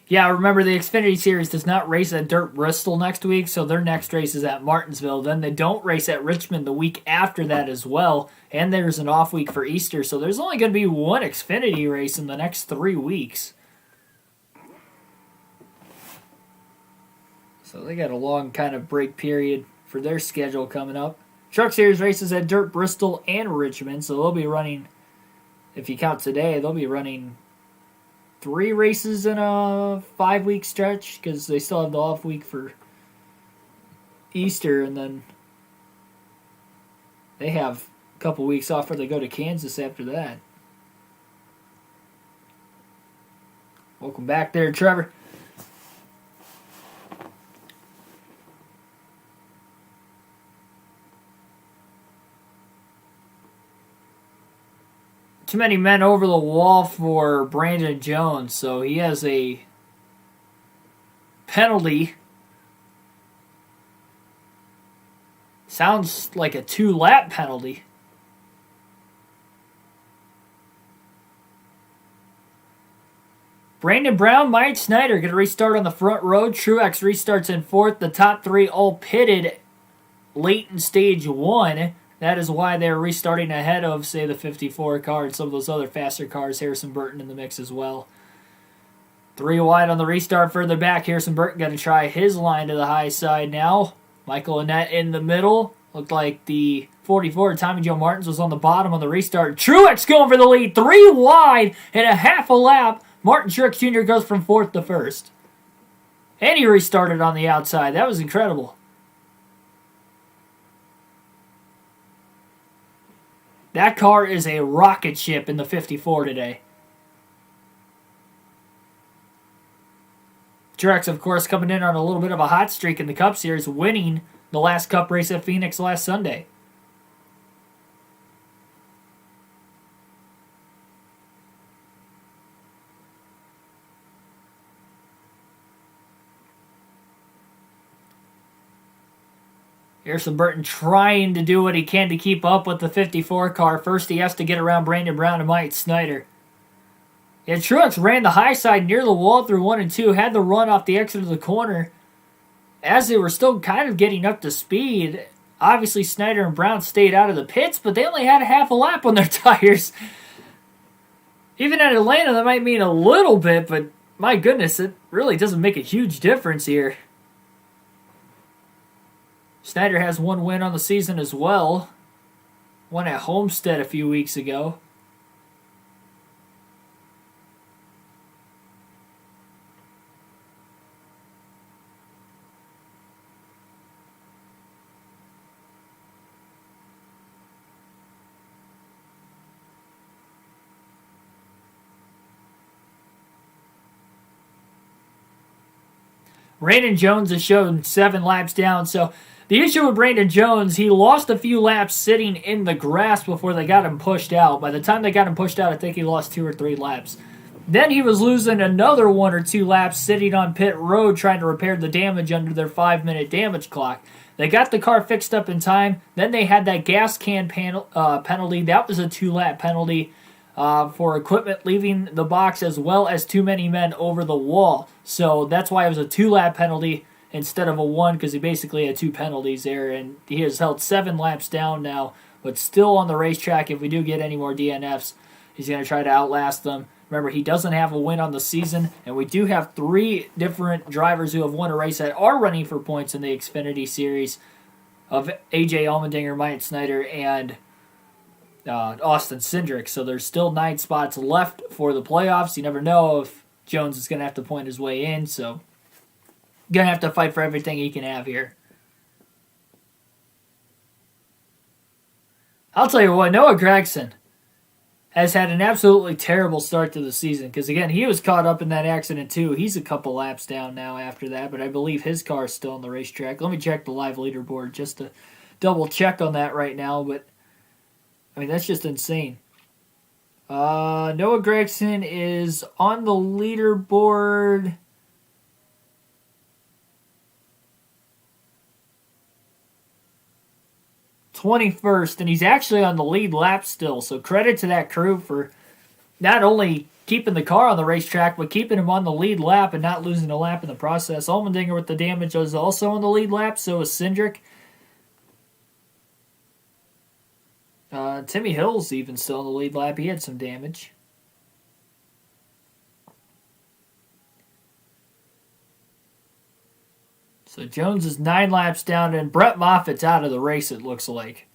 Yeah, remember the Xfinity Series does not race at Dirt Bristol next week, so their next race is at Martinsville. Then they don't race at Richmond the week after that as well, and there's an off week for Easter, so there's only going to be one Xfinity race in the next 3 weeks. So they got a long kind of break period for their schedule coming up. Truck Series races at Dirt Bristol and Richmond, so they'll be running, if you count today, they'll be running 3 races in a 5-week stretch because they still have the off week for Easter, and then they have a couple weeks off where they go to Kansas after that. Welcome back there, Trevor. Too many men over the wall for Brandon Jones, so he has a penalty. Sounds like a 2-lap penalty. Brandon Brown, Mike Snyder going to restart on the front row. Truex restarts in 4th. The top 3 all pitted late in stage 1. That is why they're restarting ahead of, say, the 54 car and some of those other faster cars. Harrison Burton in the mix as well. 3 wide on the restart further back. Harrison Burton going to try his line to the high side now. Michael Annett in the middle. Looked like the 44, Tommy Joe Martins, was on the bottom on the restart. Truex going for the lead. 3 wide and a half a lap. Martin Truex Jr. goes from 4th to 1st. And he restarted on the outside. That was incredible. That car is a rocket ship in the 54 today. Truex, of course, coming in on a little bit of a hot streak in the Cup Series, winning the last Cup race at Phoenix last Sunday. Harrison Burton trying to do what he can to keep up with the 54 car. First, he has to get around Brandon Brown and Mike Snyder. And Truex ran the high side near the wall through 1 and 2, had the run off the exit of the corner. As they were still kind of getting up to speed, obviously Snyder and Brown stayed out of the pits, but they only had a half a lap on their tires. Even at Atlanta, that might mean a little bit, but my goodness, it really doesn't make a huge difference here. Snyder has 1 win on the season as well. Won at Homestead a few weeks ago. Brandon Jones has shown 7 laps down, so the issue with Brandon Jones, he lost a few laps sitting in the grass before they got him pushed out. By the time they got him pushed out, I think he lost 2 or 3 laps. Then he was losing another 1 or 2 laps sitting on pit road trying to repair the damage under their 5-minute damage clock. They got the car fixed up in time. Then they had that gas can penalty. That was a 2-lap penalty for equipment leaving the box, as well as too many men over the wall. So that's why it was a 2-lap penalty instead of a 1, because he basically had 2 penalties there. And he has held 7 laps down now, but still on the racetrack. If we do get any more DNFs, he's going to try to outlast them. Remember, he doesn't have a win on the season, and we do have 3 different drivers who have won a race that are running for points in the Xfinity Series of AJ Allmendinger, Myatt Snyder, and Austin Cindric. So there's still 9 spots left for the playoffs. You never know if Jones is going to have to point his way in, so going to have to fight for everything he can have here. I'll tell you what, Noah Gragson has had an absolutely terrible start to the season, because, again, he was caught up in that accident, too. He's a couple laps down now after that, but I believe his car is still on the racetrack. Let me check the live leaderboard just to double-check on that right now, but, I mean, that's just insane. Noah Gragson is on the leaderboard. '21st, and he's actually on the lead lap still. So credit to that crew for not only keeping the car on the racetrack, but keeping him on the lead lap and not losing a lap in the process. Allmendinger with the damage was also on the lead lap, so was Cindric. Timmy Hill's even still on the lead lap. He had some damage. So Jones is 9 laps down, and Brett Moffitt's out of the race, it looks like.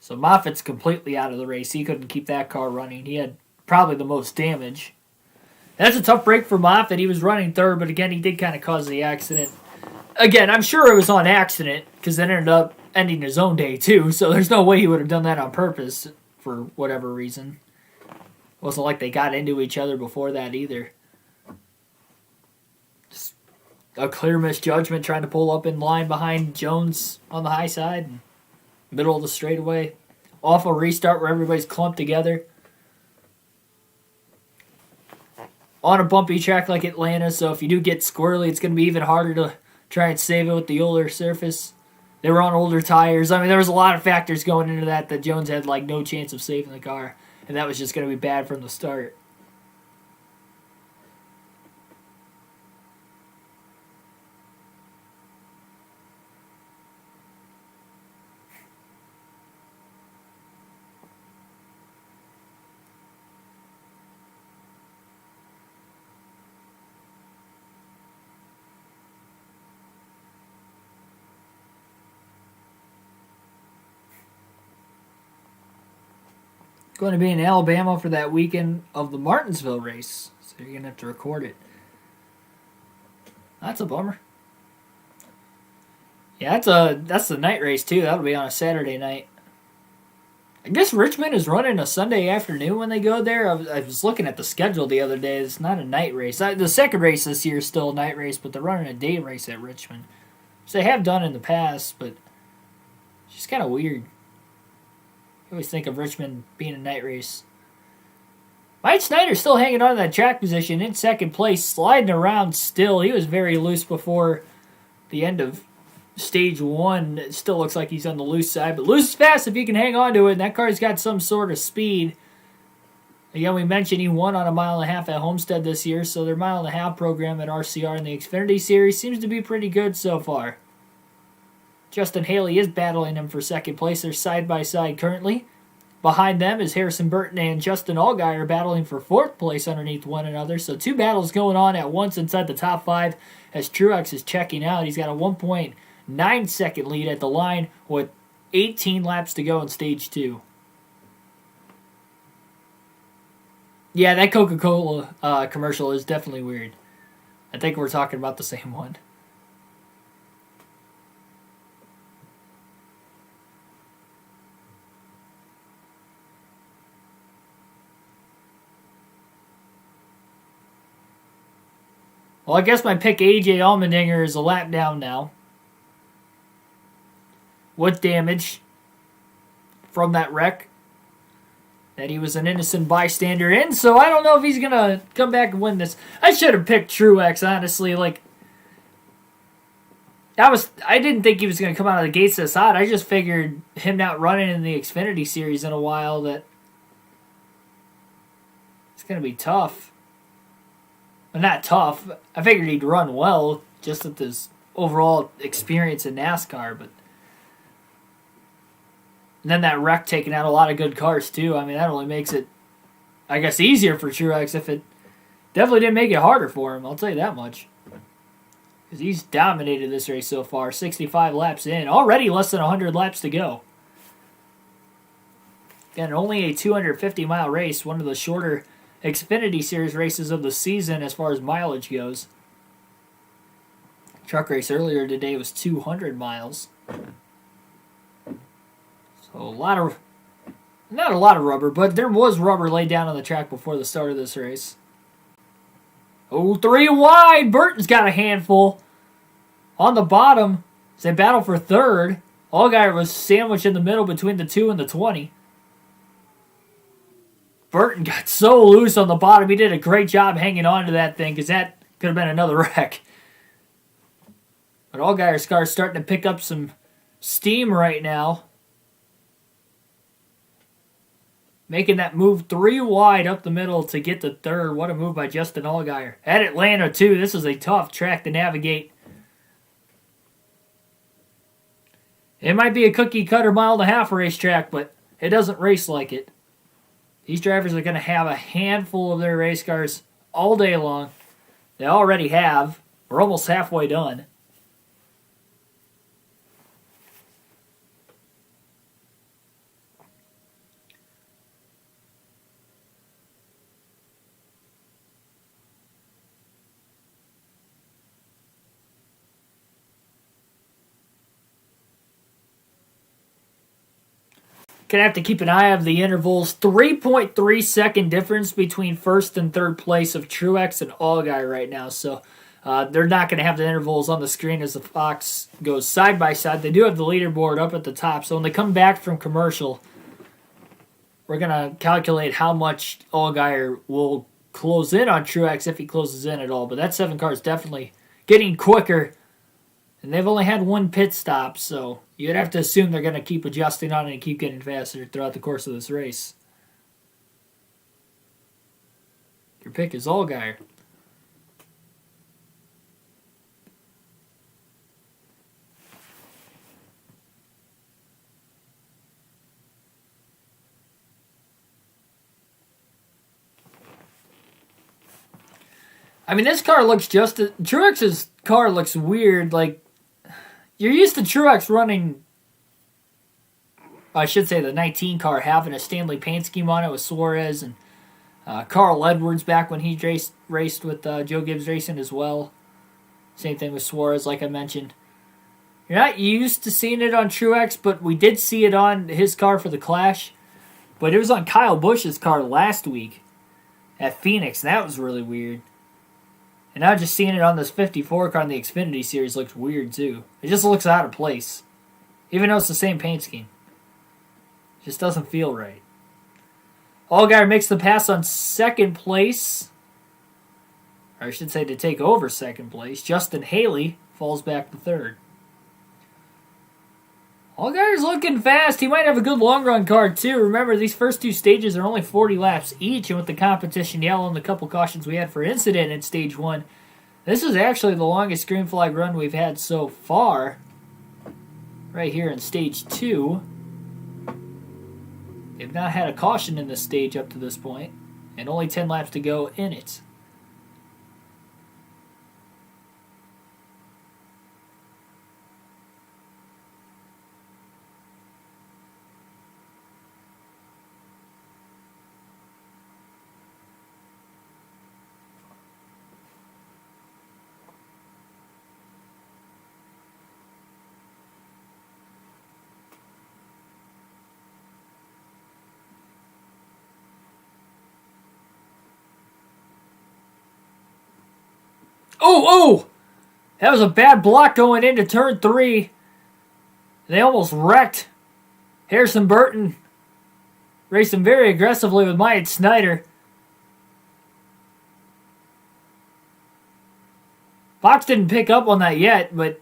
So Moffitt's completely out of the race. He couldn't keep that car running. He had probably the most damage. That's a tough break for Moffitt. He was running third, but again, he did kind of cause the accident. Again, I'm sure it was on accident, because it ended up ending his own day too, so there's no way he would have done that on purpose for whatever reason. It wasn't like they got into each other before that either. Just a clear misjudgment trying to pull up in line behind Jones on the high side, middle of the straightaway. Awful restart where everybody's clumped together. On a bumpy track like Atlanta, so if you do get squirrely, it's going to be even harder to try and save it with the older surface. They were on older tires. I mean, there was a lot of factors going into that Jones had like no chance of saving the car, and that was just going to be bad from the start. Going to be in Alabama for that weekend of the Martinsville race, so you're going to have to record it. That's a bummer. Yeah, that's the night race too. That'll be on a Saturday night. I guess Richmond is running a Sunday afternoon when they go there. I was looking at the schedule the other day. It's not a night race. The second race this year is still a night race, but they're running a day race at Richmond, which they have done in the past, but it's just kind of weird. I always think of Richmond being a night race. Mike Snyder's still hanging on to that track position in second place, sliding around still. He was very loose before the end of stage 1. It still looks like he's on the loose side, but loose is fast if you can hang on to it, and that car's got some sort of speed. Again, we mentioned he won on a 1.5 mile at Homestead this year, so their 1.5 mile program at RCR in the Xfinity Series seems to be pretty good so far. Justin Haley is battling him for second place. They're side by side currently. Behind them is Harrison Burton and Justin Allgaier battling for fourth place underneath one another. So 2 battles going on at once inside the top 5 as Truex is checking out. He's got a 1.9 second lead at the line with 18 laps to go in stage 2. Yeah, that Coca-Cola commercial is definitely weird. I think we're talking about the same one. Well, I guess my pick AJ Allmendinger is a lap down now. With damage from that wreck that he was an innocent bystander in, so I don't know if he's going to come back and win this. I should have picked Truex, honestly. Like, I didn't think he was going to come out of the gates this hot. I just figured him not running in the Xfinity series in a while that it's going to be tough. Well, not tough. I figured he'd run well just with his overall experience in NASCAR, but and then that wreck taking out a lot of good cars too. I mean, that only makes it, I guess, easier for Truex. If it definitely didn't make it harder for him, I'll tell you that much. Because he's dominated this race so far. 65 laps in. Already less than 100 laps to go. Again, only a 250-mile race. One of the shorter Xfinity Series races of the season as far as mileage goes. Truck race earlier today was 200 miles. So not a lot of rubber, but there was rubber laid down on the track before the start of this race. Oh, 3 wide. Burton's got a handful. On the bottom, as they battle for third, Allgaier was sandwiched in the middle between the 2 and the 20. Burton got so loose on the bottom. He did a great job hanging on to that thing because that could have been another wreck. But Allgaier's car is starting to pick up some steam right now. Making that move 3 wide up the middle to get to third. What a move by Justin Allgaier. At Atlanta, too. This is a tough track to navigate. It might be a cookie-cutter mile-and-a-half racetrack, but it doesn't race like it. These drivers are going to have a handful of their race cars all day long. They already have. We're almost halfway done. Gonna have to keep an eye on the intervals. 3.3 second difference between first and third place of Truex and Allgaier right now. So they're not going to have the intervals on the screen as the Fox goes side by side. They do have the leaderboard up at the top. So when they come back from commercial, we're going to calculate how much Allgaier will close in on Truex if he closes in at all. But that 7 car is definitely getting quicker. And they've only had 1 pit stop, so you'd have to assume they're going to keep adjusting on it and keep getting faster throughout the course of this race. Your pick is Allgaier. I mean, this car looks Truex's car looks weird, like, you're used to Truex running, I should say the 19 car, having a Stanley paint scheme on it with Suarez and Carl Edwards back when he raced with Joe Gibbs Racing as well. Same thing with Suarez, like I mentioned. You're not used to seeing it on Truex, but we did see it on his car for the Clash. But it was on Kyle Busch's car last week at Phoenix, and that was really weird. And now just seeing it on this 54 car in the Xfinity Series looks weird too. It just looks out of place. Even though it's the same paint scheme. It just doesn't feel right. Allgaier makes the pass on second place. Or I should say to take over second place. Justin Haley falls back to third. Allgaier's looking fast. He might have a good long run car too. Remember, these first 2 stages are only 40 laps each, and with the competition yellow and the couple cautions we had for incident in stage 1, this is actually the longest green flag run we've had so far. Right here in stage 2. They've not had a caution in this stage up to this point, and only 10 laps to go in it. Oh! That was a bad block going into turn 3. They almost wrecked Harrison Burton. Racing very aggressively with Myatt Snyder. Fox didn't pick up on that yet, but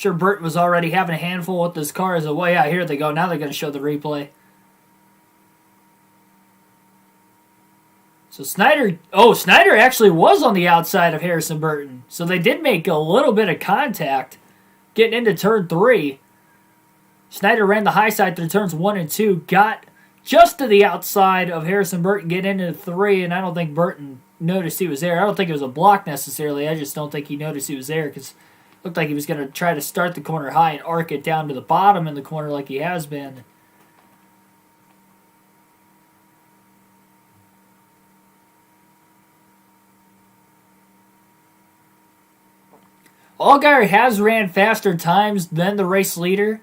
Sure, Burton was already having a handful with this car. As a way out, here they go. Now they're going to show the replay. So Snyder actually was on the outside of Harrison Burton. So they did make a little bit of contact getting into turn 3. Snyder ran the high side through turns 1 and 2, got just to the outside of Harrison Burton, getting into 3, and I don't think Burton noticed he was there. I don't think it was a block necessarily. I just don't think he noticed he was there because it looked like he was going to try to start the corner high and arc it down to the bottom in the corner like he has been. Allgaier has ran faster times than the race leader.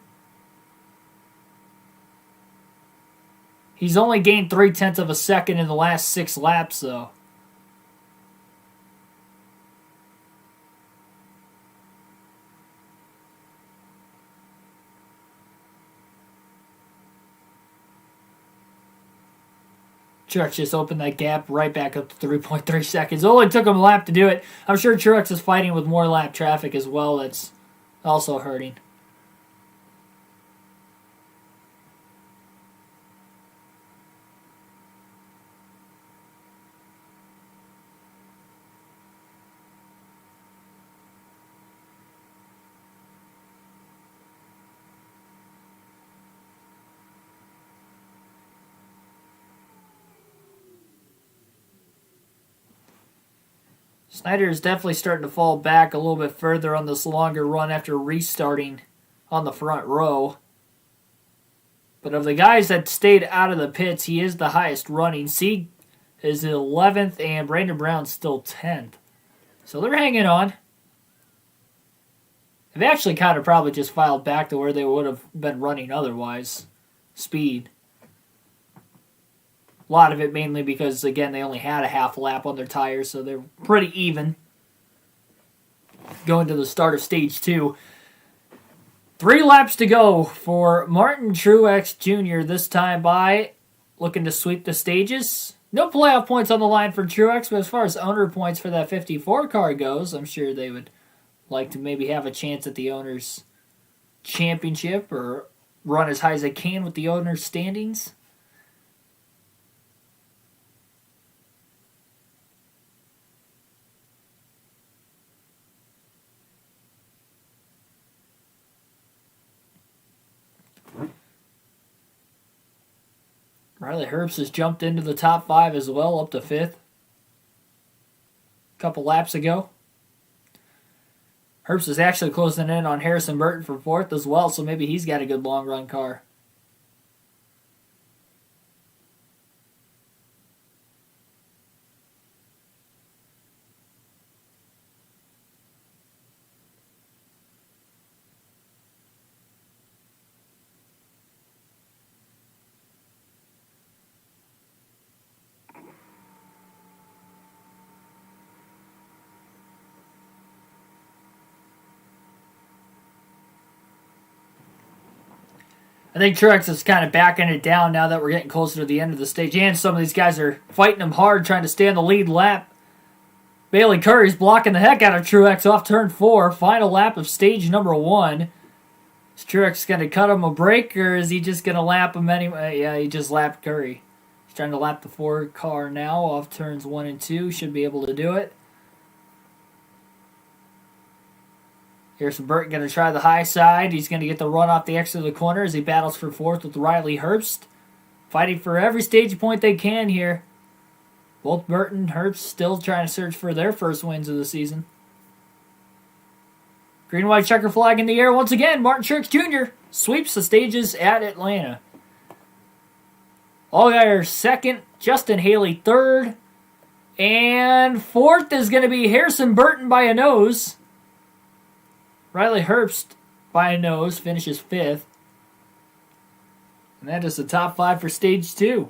He's only gained 0.3 of a second in the last 6 laps, though. Truex just opened that gap right back up to 3.3 seconds. Only took him a lap to do it. I'm sure Truex is fighting with more lap traffic as well. That's also hurting. Snyder is definitely starting to fall back a little bit further on this longer run after restarting on the front row. But of the guys that stayed out of the pits, he is the highest running. Sieg is 11th, and Brandon Brown's still 10th. So they're hanging on. They've actually kind of probably just filed back to where they would have been running otherwise. Speed. A lot of it mainly because, again, they only had a half lap on their tires, so they're pretty even. Going to the start of stage 2. 3 laps to go for Martin Truex Jr. this time by, looking to sweep the stages. No playoff points on the line for Truex, but as far as owner points for that 54 car goes, I'm sure they would like to maybe have a chance at the owner's championship or run as high as they can with the owner's standings. Riley Herbst has jumped into the top 5 as well, up to 5th. A couple laps ago. Herbst is actually closing in on Harrison Burton for 4th as well, so maybe he's got a good long run car. I think Truex is kind of backing it down now that we're getting closer to the end of the stage. And some of these guys are fighting him hard, trying to stay on the lead lap. Bailey Curry's blocking the heck out of Truex off turn 4. Final lap of stage number 1. Is Truex going to cut him a break, or is he just going to lap him anyway? Yeah, he just lapped Curry. He's trying to lap the 4 car now off turns 1 and 2. Should be able to do it. Harrison Burton going to try the high side. He's going to get the run off the exit of the corner as he battles for 4th with Riley Herbst. Fighting for every stage point they can here. Both Burton and Herbst still trying to search for their first wins of the season. Green-white checker flag in the air once again. Martin Truex Jr. sweeps the stages at Atlanta. Allgaier 2nd. Justin Haley 3rd. And 4th is going to be Harrison Burton by a nose. Riley Herbst, by a nose, finishes 5th. And that is the top 5 for stage 2.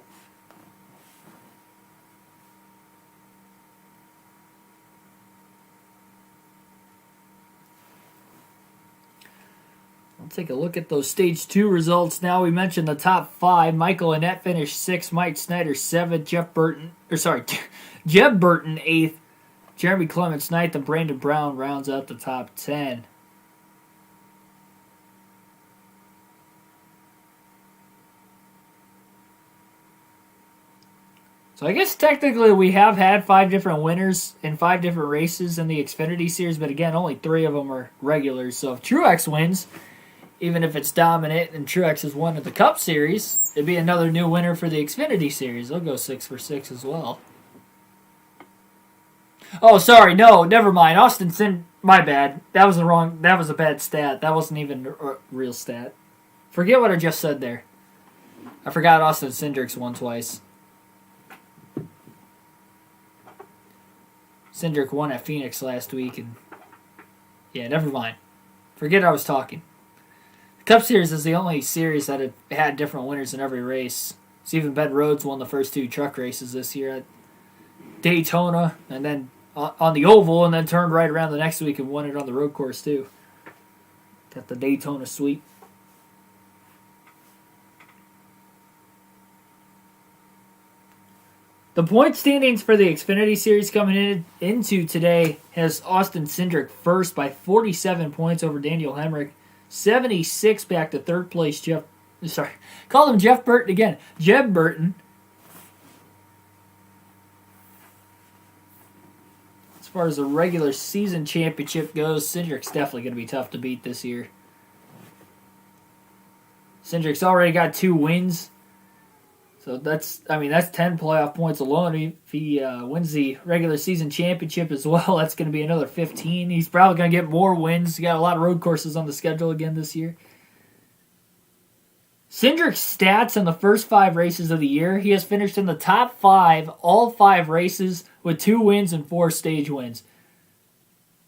We'll take a look at those stage 2 results now. We mentioned the top 5. Michael Annett finished 6th. Mike Snyder 7th. Jeb Burton 8th. Jeremy Clements 9th. And Brandon Brown rounds out the top 10. So I guess technically we have had 5 different winners in 5 different races in the Xfinity Series, but again, only 3 of them are regulars. So if Truex wins, even if it's dominant and Truex has won at the Cup Series, it'd be another new winner for the Xfinity Series. They'll go 6 for 6 as well. Oh, sorry, no, never mind. My bad. That was a bad stat. That wasn't even a real stat. Forget what I just said there. I forgot Austin Cindric's won twice. Cindric won at Phoenix last week, and yeah, never mind. Forget I was talking. The Cup Series is the only series that had different winners in every race. Stephen Ben Rhodes won the first 2 truck races this year at Daytona, and then on the oval, and then turned right around the next week and won it on the road course too. Got the Daytona sweep. The point standings for the Xfinity Series coming into today has Austin Cindric first by 47 points over Daniel Hemrick. 76 back to third place call him Jeff Burton again. Jeb Burton. As far as the regular season championship goes, Cindric's definitely going to be tough to beat this year. Cindric's already got 2 wins. So that's 10 playoff points alone. If he wins the regular season championship as well, that's going to be another 15. He's probably going to get more wins. He got a lot of road courses on the schedule again this year. Cindric's stats in the first 5 races of the year, he has finished in the top 5 all 5 races with 2 wins and 4 stage wins.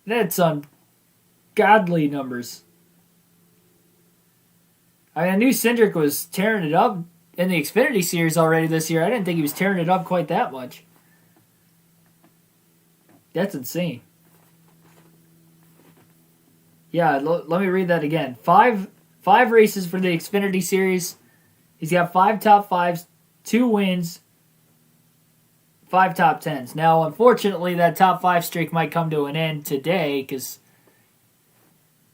That's ungodly numbers. I knew Cindric was tearing it up in the Xfinity Series already this year. I didn't think he was tearing it up quite that much. That's insane. Yeah, let me read that again. Five races for the Xfinity Series. He's got 5 top 5s, 2 wins, 5 top 10s. Now, unfortunately, that top 5 streak might come to an end today because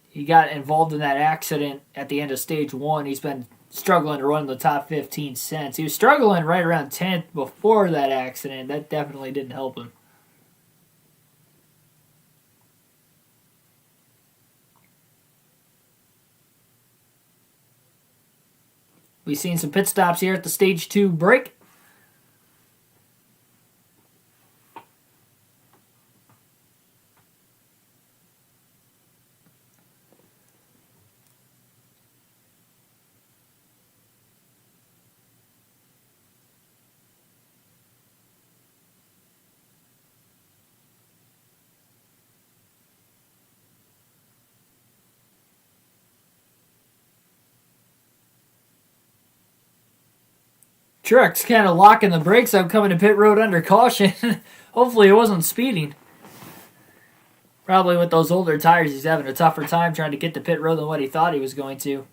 he got involved in that accident at the end of stage 1. He's been struggling to run the top 15 since. He was struggling right around 10th before that accident. That definitely didn't help him. We've seen some pit stops here at the stage 2 break. Truex kind of locking the brakes up coming to pit road under caution. Hopefully it wasn't speeding. Probably with those older tires, he's having a tougher time trying to get to pit road than what he thought he was going to.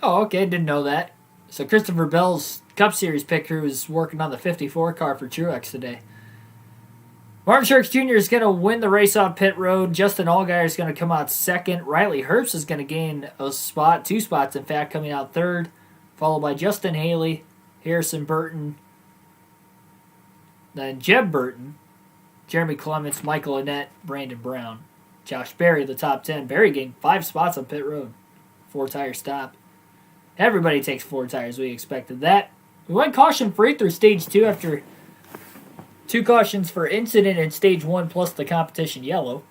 Oh, okay, didn't know that. So Christopher Bell's Cup Series pit crew is working on the 54 car for Truex today. Martin Truex Jr. is going to win the race off pit road. Justin Allgaier is going to come out second. Riley Herbst is going to gain a spot, 2 spots in fact, coming out third, followed by Justin Haley, Harrison Burton, then Jeb Burton, Jeremy Clements, Michael Annett, Brandon Brown. Josh Berry, the top 10. Berry gained 5 spots on pit road. 4-tire stop. Everybody takes 4 tires. We expected that. We went caution-free through stage 2 after 2 cautions for incident in stage 1 plus the competition yellow.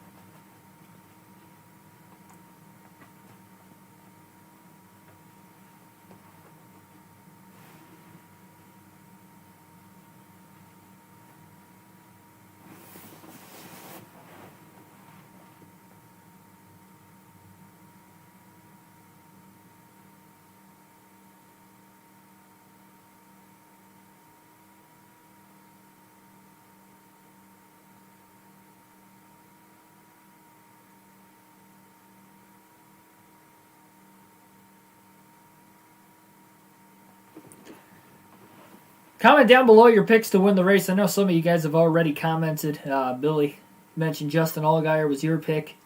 Comment down below your picks to win the race. I know some of you guys have already commented. Billy mentioned Justin Allgaier was your pick.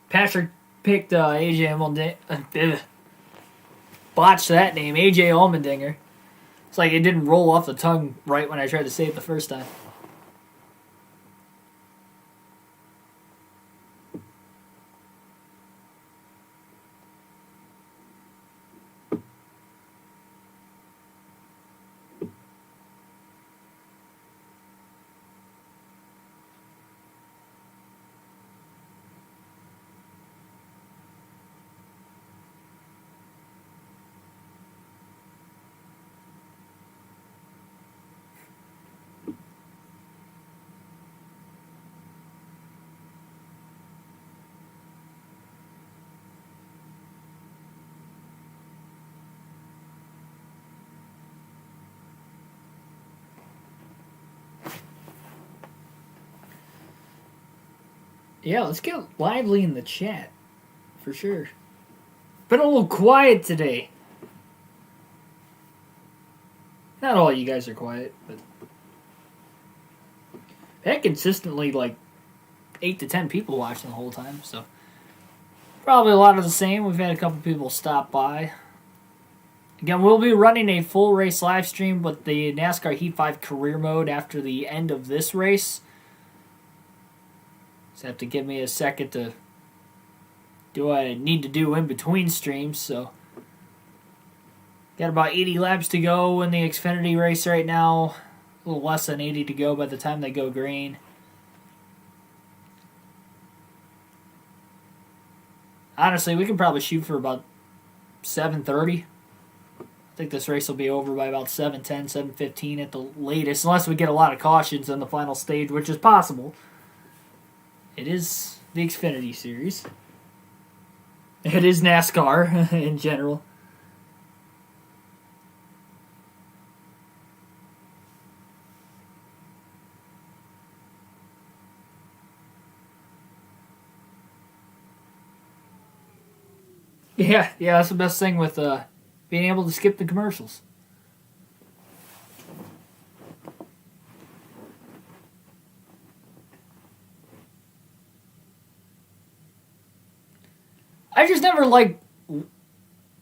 Patrick picked AJ Allmendinger. Botched that name, AJ Allmendinger. It's like it didn't roll off the tongue right when I tried to say it the first time. Yeah, let's get lively in the chat, for sure. Been a little quiet today. Not all you guys are quiet, but I had consistently like 8 to 10 people watching the whole time, so probably a lot of the same. We've had a couple people stop by. Again, we'll be running a full race live stream with the NASCAR Heat 5 career mode after the end of this race. Just have to give me a second to do what I need to do in between streams. So, got about 80 laps to go in the Xfinity race right now. A little less than 80 to go by the time they go green. Honestly, we can probably shoot for about 7:30. I think this race will be over by about 7:10, 7:15 at the latest, unless we get a lot of cautions in the final stage, which is possible. It is the Xfinity series. It is NASCAR in general. Yeah, that's the best thing with being able to skip the commercials. I just never like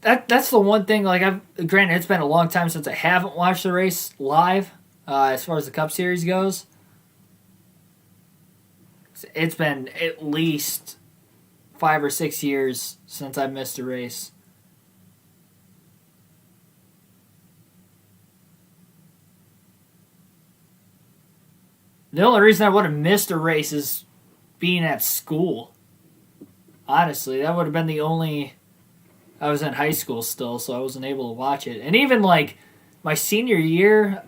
that. That's the one thing. Like, granted, it's been a long time since I haven't watched the race live. As far as the Cup Series goes, it's been at least 5 or 6 years since I missed a race. The only reason I would have missed a race is being at school. Honestly, that would have been the only... I was in high school still, so I wasn't able to watch it. And even, like, my senior year...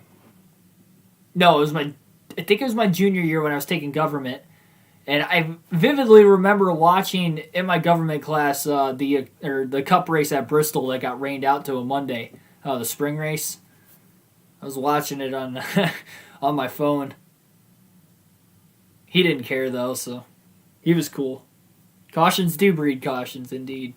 No, I think it was my junior year when I was taking government. And I vividly remember watching, in my government class, the Cup race at Bristol that got rained out to a Monday. The spring race. I was watching it on on my phone. He didn't care, though, so he was cool. Cautions do breed cautions, indeed.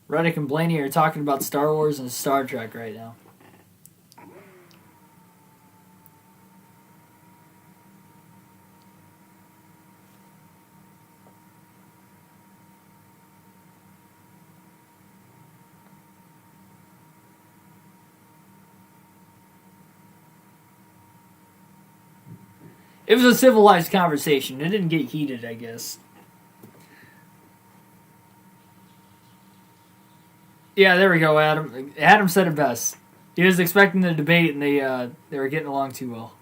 Reddick and Blaney are talking about Star Wars and Star Trek right now. It was a civilized conversation. It didn't get heated, I guess. Yeah, there we go, Adam. Adam said it best. He was expecting the debate, and they were getting along too well.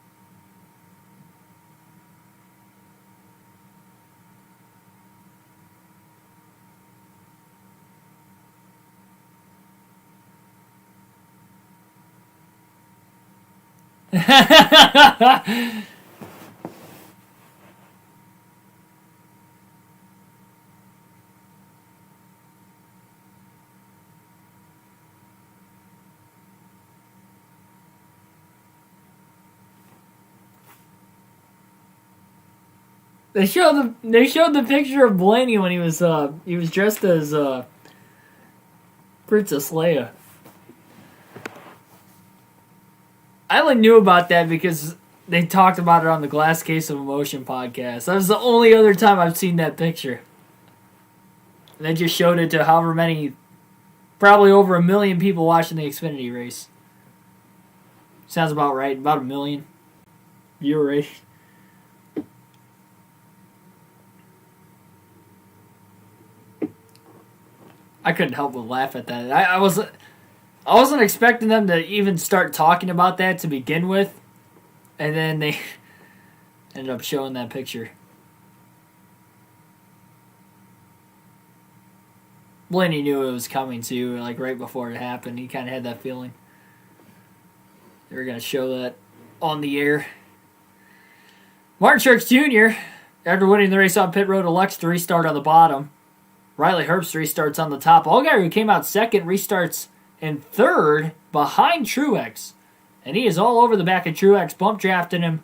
They showed the picture of Blaney when he was dressed as Princess Leia. I only knew about that because they talked about it on the Glass Case of Emotion podcast. That was the only other time I've seen that picture. And they just showed it to however many, probably over 1 million people watching the Xfinity race. Sounds about right. About 1 million viewer rate. I couldn't help but laugh at that. I wasn't expecting them to even start talking about that to begin with, and then they ended up showing that picture. Blaney knew it was coming too, like right before it happened. He kind of had that feeling. They were going to show that on the air. Martin Truex Jr., after winning the race on pit road, elects to restart on the bottom. Riley Herbst restarts on the top. Allgaier, who came out second, restarts in third behind Truex. And he is all over the back of Truex, bump drafting him.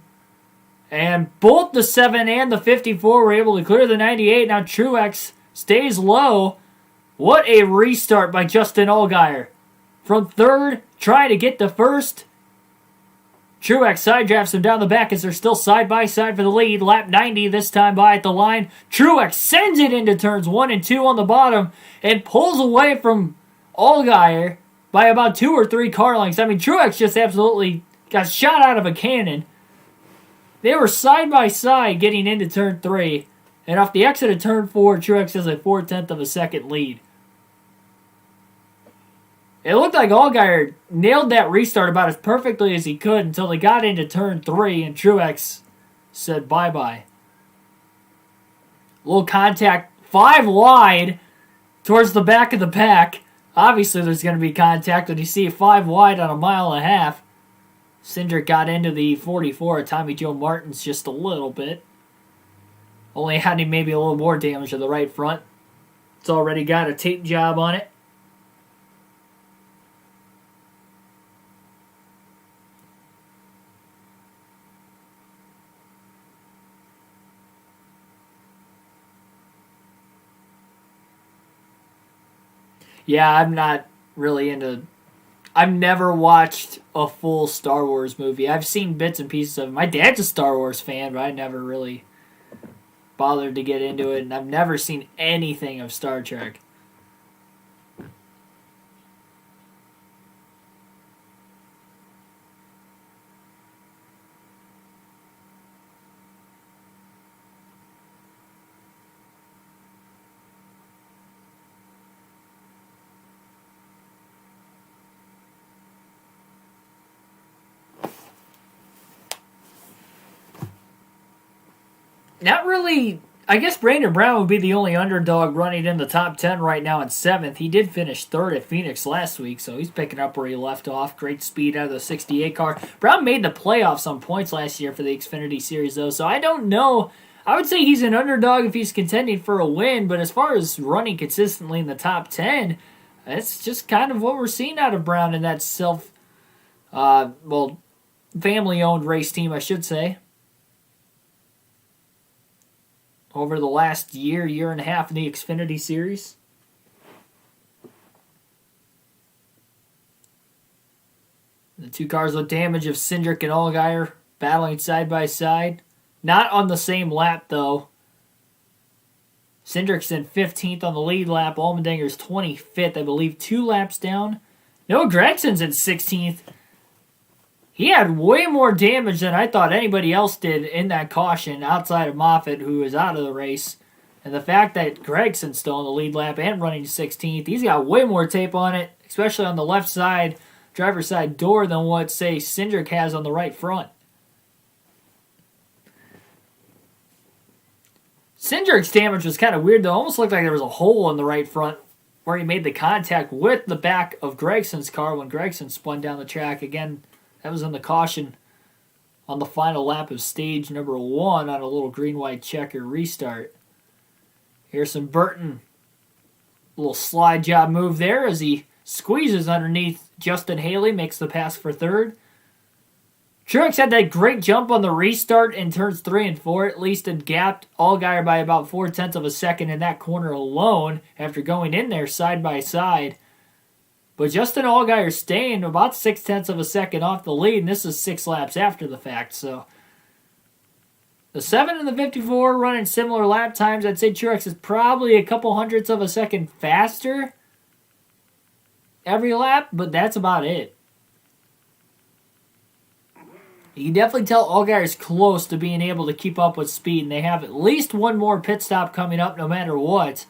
And both the 7 and the 54 were able to clear the 98. Now Truex stays low. What a restart by Justin Allgaier. From third, trying to get to first. Truex side drafts him down the back as they're still side by side for the lead. Lap 90 this time by at the line. Truex sends it into turns 1 and 2 on the bottom and pulls away from Allgaier by about 2 or 3 car lengths. I mean, Truex just absolutely got shot out of a cannon. They were side by side getting into turn 3. And off the exit of turn 4, Truex has a 4/10 of a second lead. It looked like Allgaier nailed that restart about as perfectly as he could until they got into turn 3 and Truex said bye-bye. Little contact 5 wide towards the back of the pack. Obviously there's going to be contact when you see 5 wide on 1.5 miles. Cindric got into the 44 of Tommy Joe Martin's just a little bit. Only having maybe a little more damage to the right front. It's already got a tape job on it. Yeah, I'm not really into... I've never watched a full Star Wars movie. I've seen bits and pieces of it. My dad's a Star Wars fan, but I never really bothered to get into it. And I've never seen anything of Star Trek. Not really. I guess Brandon Brown would be the only underdog running in the top 10 right now in 7th. He did finish 3rd at Phoenix last week, so he's picking up where he left off. Great speed out of the 68 car. Brown made the playoffs on points last year for the Xfinity Series, though, so I don't know. I would say he's an underdog if he's contending for a win, but as far as running consistently in the top 10, that's just kind of what we're seeing out of Brown in that family-owned race team, I should say. Over the last year and a half in the Xfinity Series. The 2 cars with damage of Cindric and Allgaier battling side by side. Not on the same lap, though. Cindric's in 15th on the lead lap. Allmendinger's 25th, I believe, 2 laps down. Noah Gregson's in 16th. He had way more damage than I thought anybody else did in that caution outside of Moffitt, who is out of the race. And the fact that Gregson's still in the lead lap and running 16th, he's got way more tape on it, especially on the left side, driver's side door, than what, say, Cindric has on the right front. Cindric's damage was kind of weird, though. Almost looked like there was a hole in the right front where he made the contact with the back of Gregson's car when Gregson spun down the track. Again, that was on the caution on the final lap of stage number 1 on a little green-white checker restart. Here's some Burton. Little slide job move there as he squeezes underneath Justin Haley, makes the pass for third. Truex had that great jump on the restart in turns 3 and 4, at least, and gapped Allgaier by about 0.4 of a second in that corner alone after going in there side by side. But Justin Allgaier staying about 0.6 of a second off the lead, and this is 6 laps after the fact. So the 7 and the 54 running similar lap times. I'd say Truex is probably a couple hundredths of a second faster every lap, but that's about it. You can definitely tell Allgaier's close to being able to keep up with speed, and they have at least one more pit stop coming up no matter what.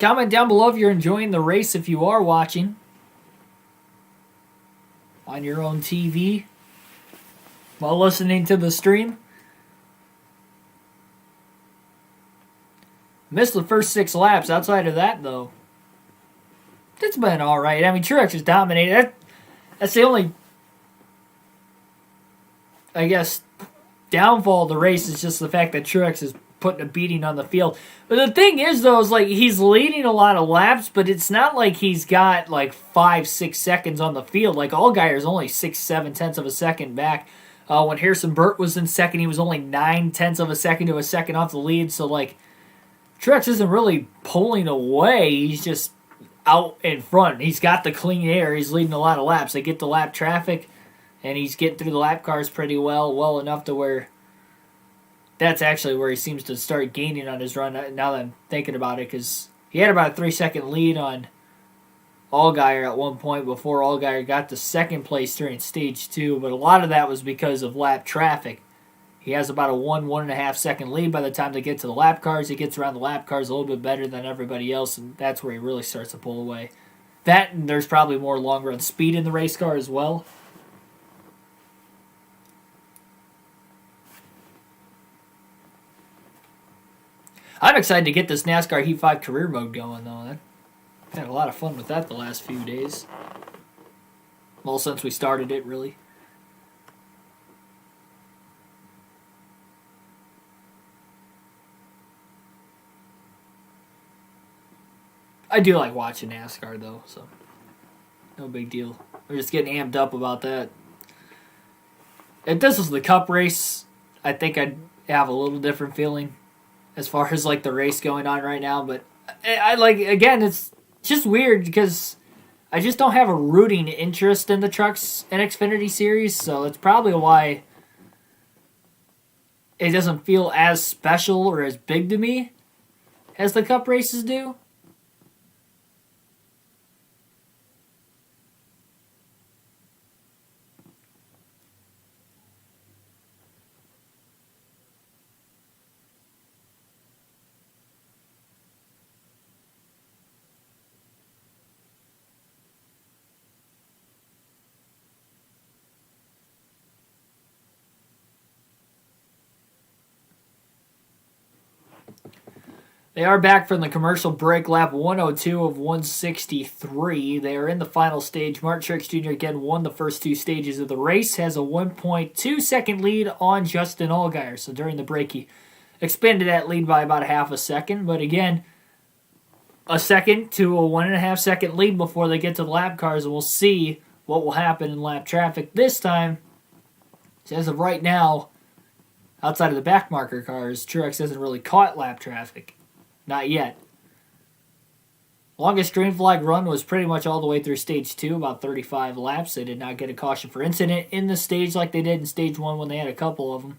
Comment down below if you're enjoying the race, if you are watching on your own TV while listening to the stream. Missed the first 6 laps. Outside of that, though, it's been all right. I mean, Truex has dominated. That's the only, I guess, downfall of the race is just the fact that Truex is putting a beating on the field. But the thing is, though, is like he's leading a lot of laps, but it's not like he's got like 5-6 seconds on the field. Like Allgaier's only 6-7 of a second back. When Harrison Burt was in second, he was only 9/10 of a second to a second off the lead. So like Truex isn't really pulling away. He's just out in front. He's got the clean air. He's leading a lot of laps. They get the lap traffic, and he's getting through the lap cars pretty well enough to where that's actually where he seems to start gaining on his run now that I'm thinking about it, because he had about a 3-second lead on Allgaier at one point before Allgaier got to second place during stage 2, but a lot of that was because of lap traffic. He has about a 1.5 second lead by the time they get to the lap cars. He gets around the lap cars a little bit better than everybody else, and that's where he really starts to pull away. That, and there's probably more long-run speed in the race car as well. I'm excited to get this NASCAR Heat 5 career mode going, though. I had a lot of fun with that the last few days. Well, since we started it, really. I do like watching NASCAR, though, so no big deal. We're just getting amped up about that. If this was the Cup race, I think I'd have a little different feeling as far as like the race going on right now, but I like, again, it's just weird because I just don't have a rooting interest in the trucks and Xfinity series, so it's probably why it doesn't feel as special or as big to me as the Cup races do. They are back from the commercial break, lap 102 of 163. They are in the final stage. Martin Truex Jr. again won the first 2 stages of the race, has a 1.2 second lead on Justin Allgaier. So during the break, he expanded that lead by about a half a second. But again, a second to a 1.5 second lead before they get to the lap cars, and we'll see what will happen in lap traffic this time. So as of right now, outside of the back marker cars, Truex hasn't really caught lap traffic. Not yet. Longest green flag run was pretty much all the way through stage 2, about 35 laps. They did not get a caution for incident in the stage like they did in stage 1 when they had a couple of them.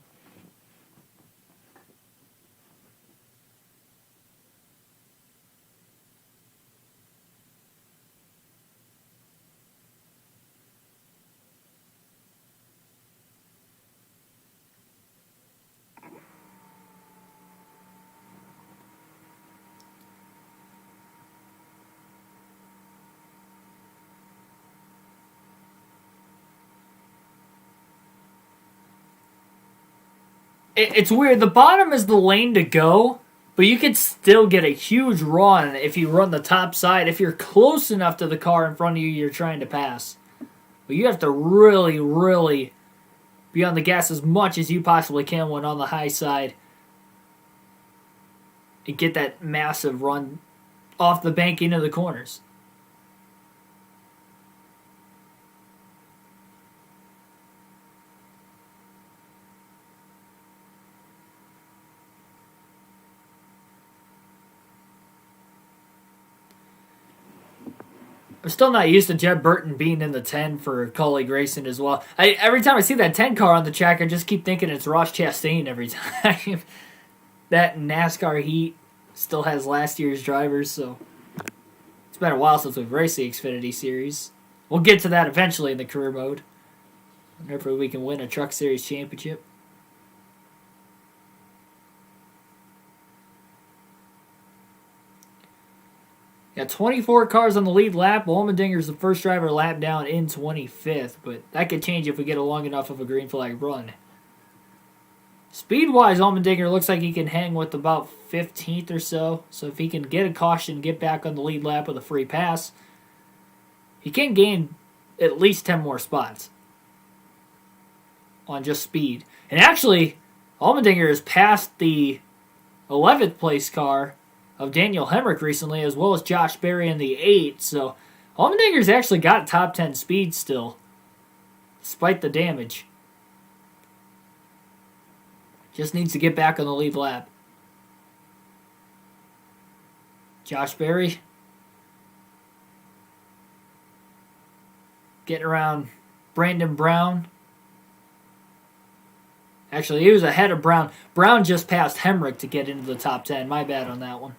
it's weird. The bottom is the lane to go, but you could still get a huge run if you run the top side, if you're close enough to the car in front of you you're trying to pass. But you have to really, really be on the gas as much as you possibly can when on the high side and get that massive run off the bank into the corners. I'm still not used to Jeb Burton being in the 10 for colleague racing as well. Every time I see that 10 car on the track, I just keep thinking it's Ross Chastain every time. That NASCAR heat still has last year's drivers, so it's been a while since we've raced the Xfinity Series. We'll get to that eventually in the career mode. Whenever we can win a Truck Series championship. Got 24 cars on the lead lap. Allmendinger's the first driver lap down in 25th, but that could change if we get a long enough of a green flag run. Speed-wise, Allmendinger looks like he can hang with about 15th or so. So if he can get a caution, get back on the lead lap with a free pass, he can gain at least 10 more spots on just speed. And actually, Allmendinger has passed the 11th place car of Daniel Hemrick recently, as well as Josh Berry in the 8. So Allmendinger's actually got top 10 speed still, despite the damage. Just needs to get back on the lead lap. Josh Berry getting around Brandon Brown. Actually, he was ahead of Brown. Brown just passed Hemrick to get into the top 10. My bad on that one.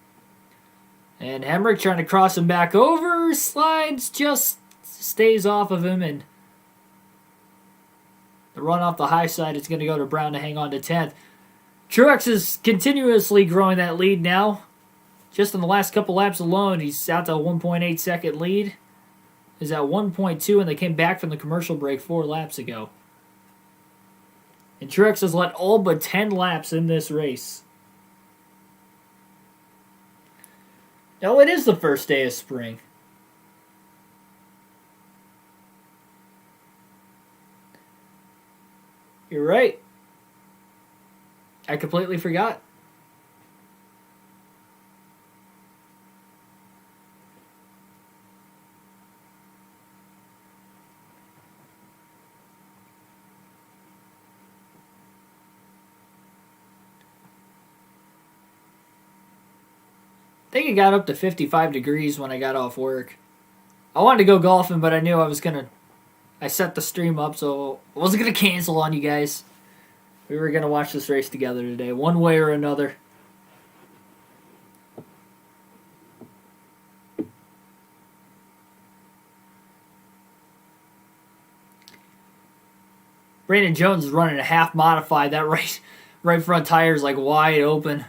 And Hemrick trying to cross him back over. Slides, just stays off of him. And the run off the high side is going to go to Brown to hang on to 10th. Truex is continuously growing that lead now. Just in the last couple laps alone, he's out to a 1.8 second lead. He's at 1.2, and they came back from the commercial break 4 laps ago. And Truex has led all but 10 laps in this race. Now, it is the first day of spring. You're right. I completely forgot. I think it got up to 55 degrees when I got off work. I wanted to go golfing, but I knew I set the stream up, so I wasn't going to cancel on you guys. We were going to watch this race together today, one way or another. Brandon Jones is running a half modified. That right front tire is like wide open.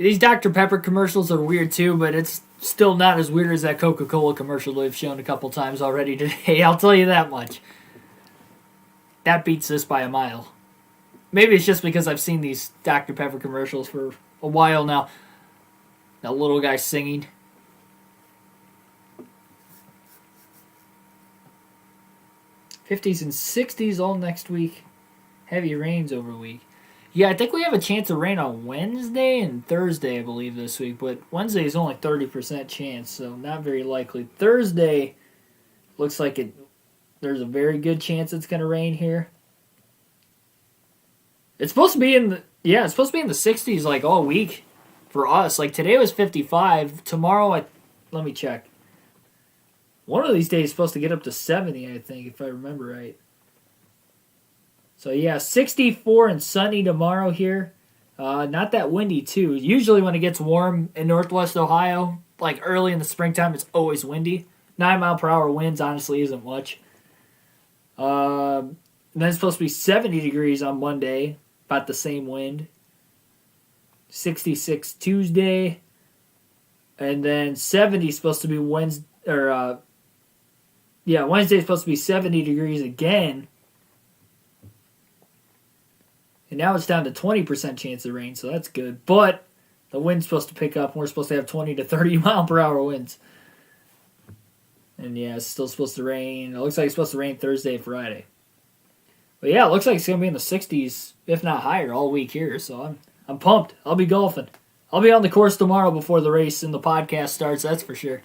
These Dr. Pepper commercials are weird too, but it's still not as weird as that Coca-Cola commercial they've shown a couple times already today. I'll tell you that much. That beats this by a mile. Maybe it's just because I've seen these Dr. Pepper commercials for a while now. That little guy singing. '50s and '60s all next week. Heavy rains over week. Yeah, I think we have a chance of rain on Wednesday and Thursday, I believe, this week. But Wednesday is only 30% chance, so not very likely. Thursday looks like there's a very good chance it's going to rain here. It's supposed to be in the 60s like all week for us. Like today was 55. Tomorrow, let me check. One of these days is supposed to get up to 70, I think, if I remember right. So, yeah, 64 and sunny tomorrow here. Not that windy, too. Usually when it gets warm in Northwest Ohio, like early in the springtime, it's always windy. 9-mile-per-hour winds, honestly, isn't much. 9 And then it's supposed to be 70 degrees on Monday, about the same wind. 66 Tuesday. And then 70 is supposed to be Wednesday, Wednesday is supposed to be 70 degrees again. And now it's down to 20% chance of rain, so that's good. But the wind's supposed to pick up, and we're supposed to have 20 to 30 mile per hour winds. And yeah, it's still supposed to rain. It looks like it's supposed to rain Thursday and Friday. But yeah, it looks like it's going to be in the 60s, if not higher, all week here. So I'm pumped. I'll be golfing. I'll be on the course tomorrow before the race and the podcast starts, that's for sure.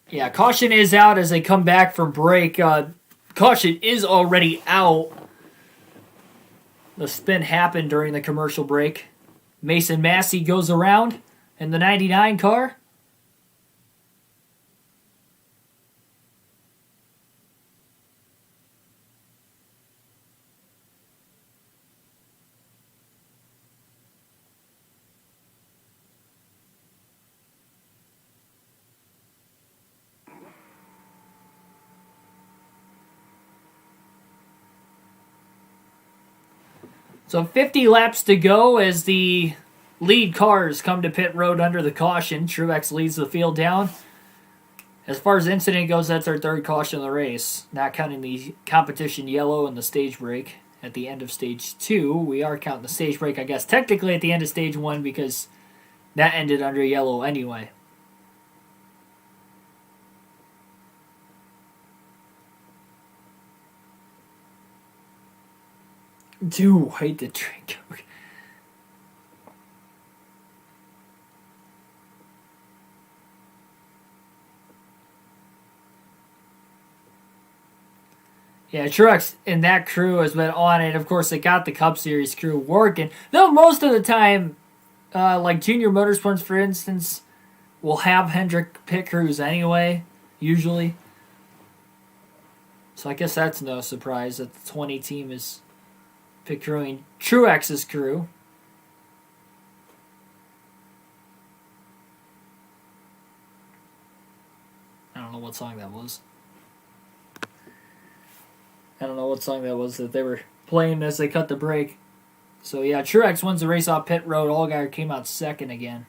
Yeah, caution is out as they come back from break. Caution is already out. The spin happened during the commercial break. Mason Massey goes around in the 99 car. So 50 laps to go as the lead cars come to pit road under the caution. Truex leads the field down. As far as incident goes, that's our third caution of the race. Not counting the competition yellow and the stage break at the end of stage 2. We are counting the stage break, I guess, technically at the end of stage 1 because that ended under yellow anyway. Dude, hate the drink. Yeah, Truex and that crew has been on it. Of course, they got the Cup Series crew working. Though most of the time, like Junior Motorsports, for instance, will have Hendrick pit crews anyway, usually. So I guess that's no surprise that the 20 team is pit crewing Truex's crew. I don't know what song that was. That they were playing as they cut the break. So yeah, Truex wins the race off pit road. Allgaier came out second again.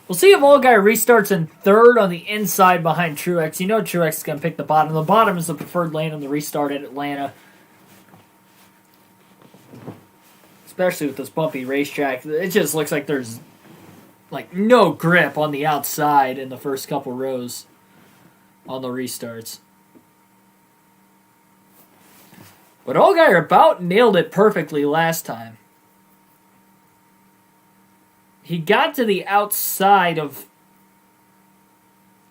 We'll see if Allgaier restarts in third on the inside behind Truex. You know Truex is going to pick the bottom. The bottom is the preferred lane on the restart at Atlanta. Especially with this bumpy racetrack. It just looks like there's like no grip on the outside in the first couple rows on the restarts. But Allgaier about nailed it perfectly last time. He got to the outside of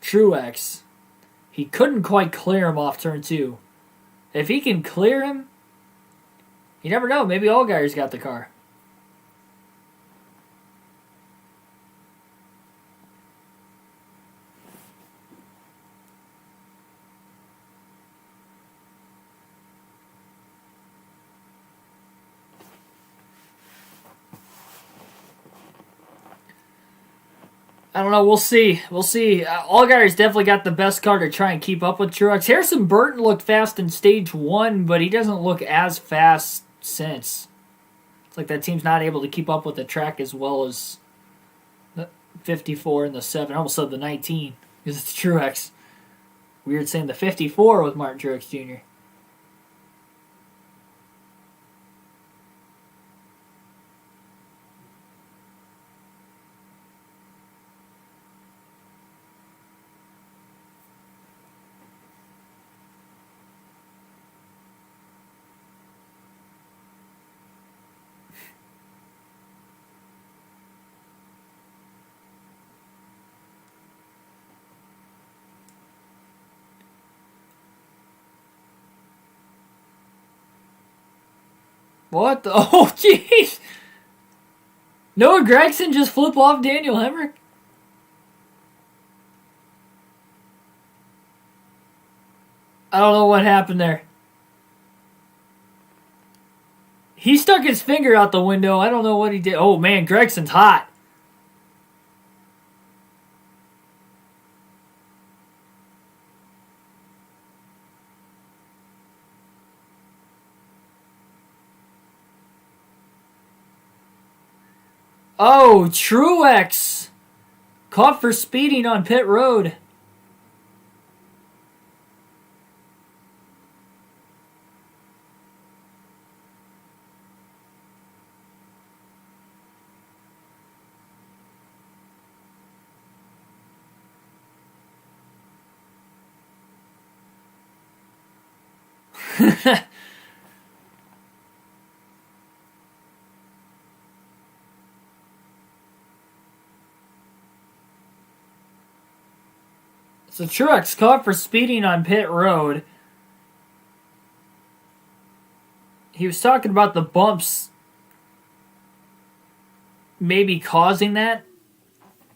Truex. He couldn't quite clear him off turn 2. If he can clear him, you never know. Maybe Allgaier's got the car. I don't know. We'll see. Allgaier's definitely got the best car to try and keep up with Truex. Harrison Burton looked fast in stage 1, but he doesn't look as fast since. It's like that team's not able to keep up with the track as well as the 54 and the 7. I almost said the 19 because it's Truex. Weird saying the 54 with Martin Truex Jr. What the? Oh, jeez! Noah Gragson just flip off Daniel Hemrick? I don't know what happened there. He stuck his finger out the window. I don't know what he did. Oh, man, Gregson's hot. Oh, Truex caught for speeding on pit road. So Truex caught for speeding on pit road. He was talking about the bumps maybe causing that.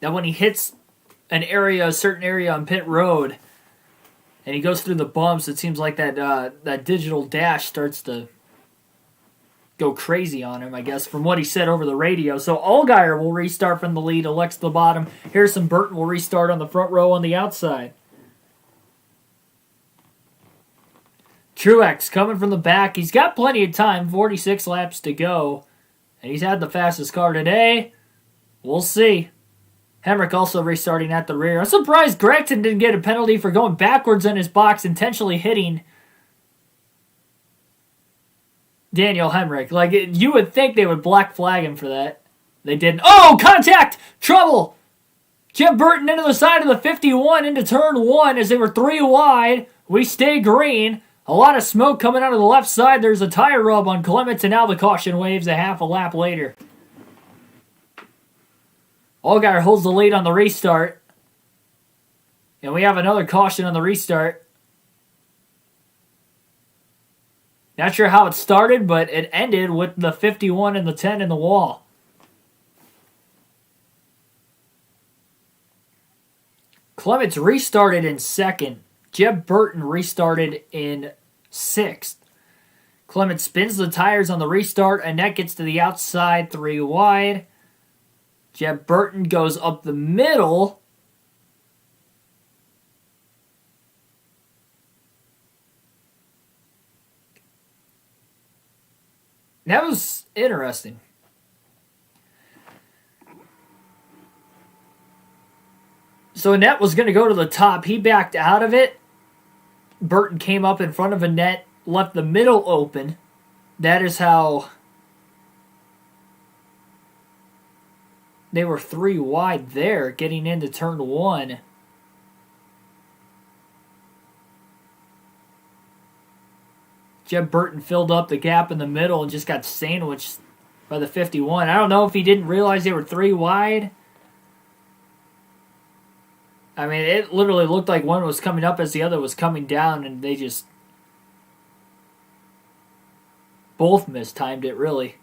That when he hits a certain area on pit road, and he goes through the bumps, it seems like that digital dash starts to go crazy on him, I guess, from what he said over the radio. So Allgaier will restart from the lead, Alex the bottom. Harrison Burton will restart on the front row on the outside. Truex coming from the back. He's got plenty of time, 46 laps to go. And he's had the fastest car today. We'll see. Hemrick also restarting at the rear. I'm surprised Gregson didn't get a penalty for going backwards in his box, intentionally hitting Daniel Hemrick. Like, you would think they would black flag him for that. They didn't. Oh, contact! Trouble! Jim Burton into the side of the 51 into turn 1 as they were 3 wide. We stay green. A lot of smoke coming out of the left side. There's a tire rub on Clements, and now the caution waves a half a lap later. Allgaier holds the lead on the restart. And we have another caution on the restart. Not sure how it started, but it ended with the 51 and the 10 in the wall. Clements restarted in second. Jeb Burton restarted in 6th. Clements spins the tires on the restart. Annette gets to the outside, 3 wide. Jeb Burton goes up the middle. That was interesting. So Annette was going to go to the top. He backed out of it. Burton came up in front of Annette, left the middle open. That is how they were 3 wide there, getting into turn 1. Jeb Burton filled up the gap in the middle and just got sandwiched by the 51. I don't know if he didn't realize they were 3 wide. I mean, it literally looked like one was coming up as the other was coming down, and they just both mistimed it, really.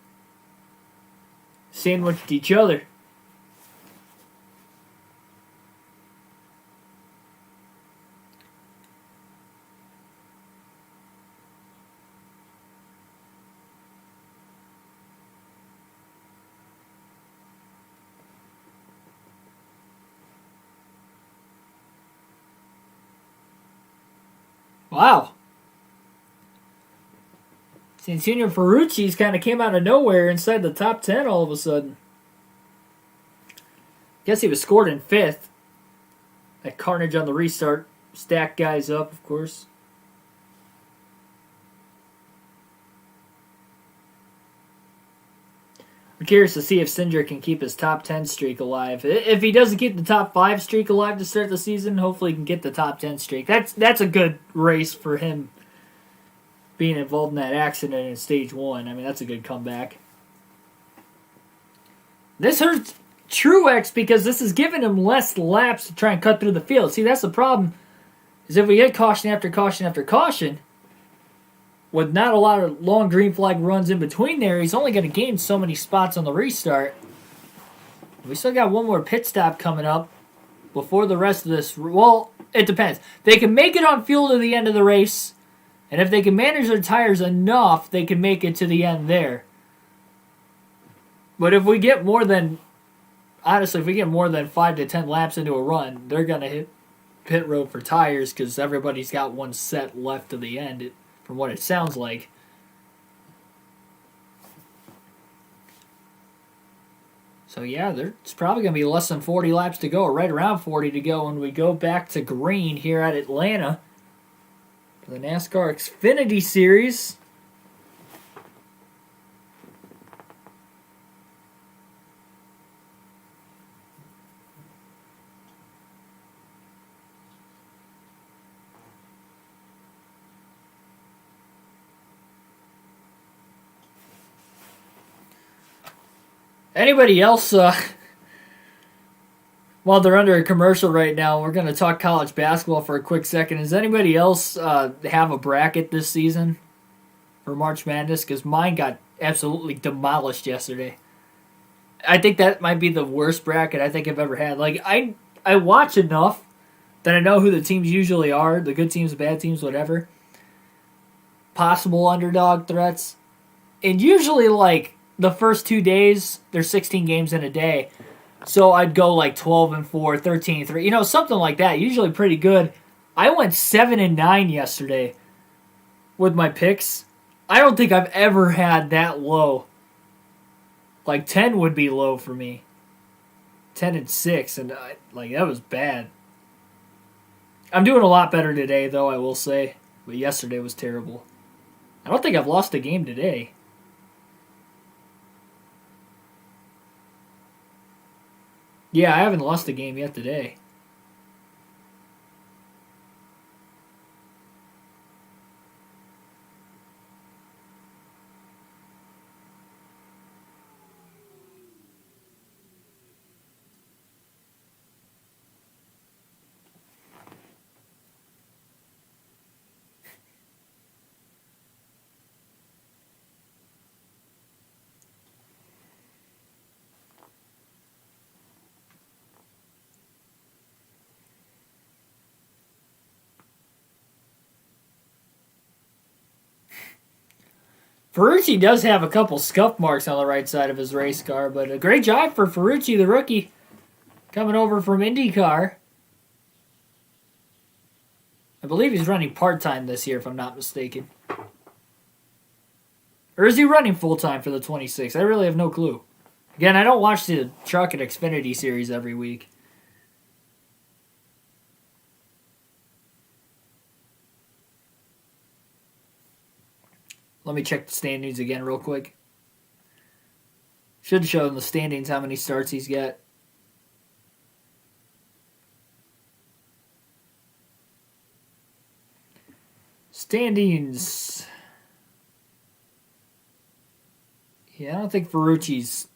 Sandwiched each other. Wow. Antonio Ferrucci's kind of came out of nowhere inside the top 10 all of a sudden. Guess he was scored in 5th. That carnage on the restart stacked guys up, of course. I'm curious to see if Cindric can keep his top 10 streak alive. If he doesn't keep the top 5 streak alive to start the season, hopefully he can get the top 10 streak. That's a good race for him being involved in that accident in stage 1. I mean, that's a good comeback. This hurts Truex because this is giving him less laps to try and cut through the field. See, that's the problem, is if we get caution after caution after caution, with not a lot of long green flag runs in between there, he's only going to gain so many spots on the restart. We still got one more pit stop coming up before the rest of this. Well, it depends. They can make it on fuel to the end of the race, and if they can manage their tires enough, they can make it to the end there. But if we get more than, honestly, if we get more than 5 to 10 laps into a run, they're going to hit pit road for tires because everybody's got one set left to the end, from what it sounds like. So yeah, there's probably going to be less than 40 laps to go, or right around 40 to go when we go back to green here at Atlanta for the NASCAR Xfinity Series. Anybody else, while they're under a commercial right now, we're going to talk college basketball for a quick second. Does anybody else have a bracket this season for March Madness? Because mine got absolutely demolished yesterday. I think that might be the worst bracket I think I've ever had. Like, I watch enough that I know who the teams usually are, the good teams, the bad teams, whatever. Possible underdog threats. And usually, like, the first 2 days, there's 16 games in a day. So I'd go like 12-4, 13-3, something like that. Usually pretty good. I went 7-9 yesterday with my picks. I don't think I've ever had that low. Like 10 would be low for me. 10-6, and that was bad. I'm doing a lot better today, though, I will say. But yesterday was terrible. I don't think I've lost a game today. Yeah, I haven't lost a game yet today. Ferrucci does have a couple scuff marks on the right side of his race car, but a great job for Ferrucci, the rookie, coming over from IndyCar. I believe he's running part-time this year, if I'm not mistaken. Or is he running full-time for the 26? I really have no clue. Again, I don't watch the Truck and Xfinity series every week. Let me check the standings again real quick. Should show in the standings how many starts he's got. Standings. Yeah, I don't think Ferrucci's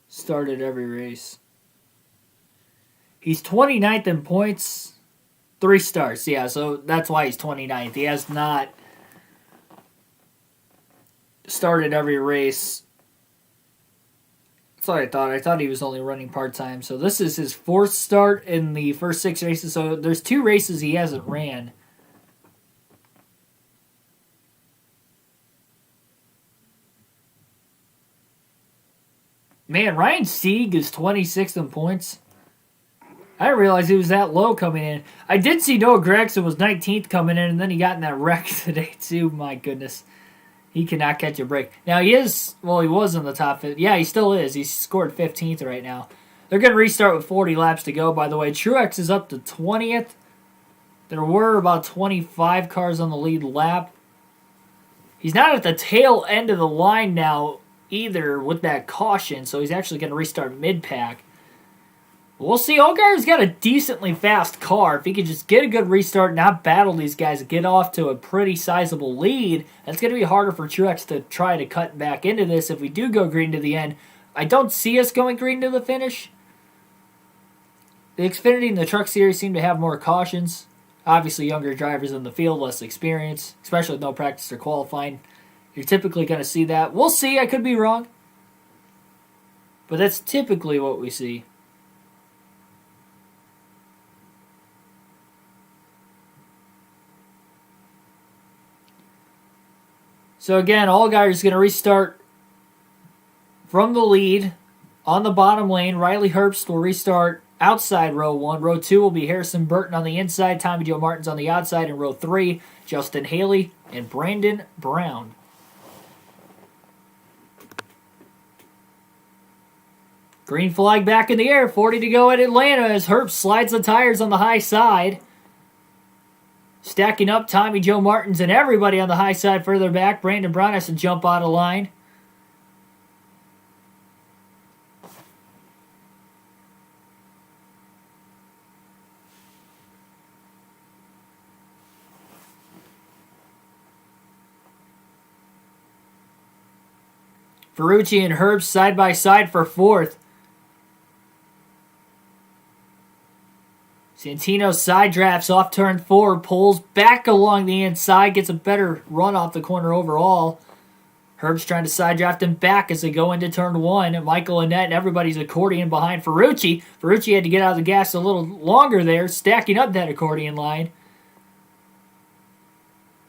started every race. He's 29th in points. 3 starts, yeah, so that's why he's 29th. He has not started every race. That's what I thought. I thought he was only running part-time. So this is his 4th start in the first 6 races. So there's 2 races he hasn't ran. Man, Ryan Sieg is 26th in points. I didn't realize he was that low coming in. I did see Noah Gragson was 19th coming in, and then he got in that wreck today too. My goodness. He cannot catch a break. Now, he was in the top 50. Yeah, he still is. He's scored 15th right now. They're going to restart with 40 laps to go, by the way. Truex is up to 20th. There were about 25 cars on the lead lap. He's not at the tail end of the line now either with that caution, so he's actually going to restart mid-pack. We'll see. Allgaier's got a decently fast car. If he could just get a good restart, not battle these guys, get off to a pretty sizable lead, that's going to be harder for Truex to try to cut back into this if we do go green to the end. I don't see us going green to the finish. The Xfinity and the Truck Series seem to have more cautions. Obviously, younger drivers in the field, less experience, especially with no practice or qualifying. You're typically going to see that. We'll see. I could be wrong. But that's typically what we see. So again, Allgaier's going to restart from the lead on the bottom lane. Riley Herbst will restart outside row 1. Row 2 will be Harrison Burton on the inside. Tommy Joe Martin's on the outside. In row 3, Justin Haley and Brandon Brown. Green flag back in the air. 40 to go at Atlanta as Herbst slides the tires on the high side. Stacking up Tommy Joe Martins and everybody on the high side further back. Brandon Brown has to jump out of line. Ferrucci and Herbst side by side for 4th. Santino side drafts off turn 4, pulls back along the inside, gets a better run off the corner overall. Herbst trying to side draft him back as they go into turn 1. And Michael Annette and everybody's accordion behind Ferrucci. Ferrucci had to get out of the gas a little longer there, stacking up that accordion line.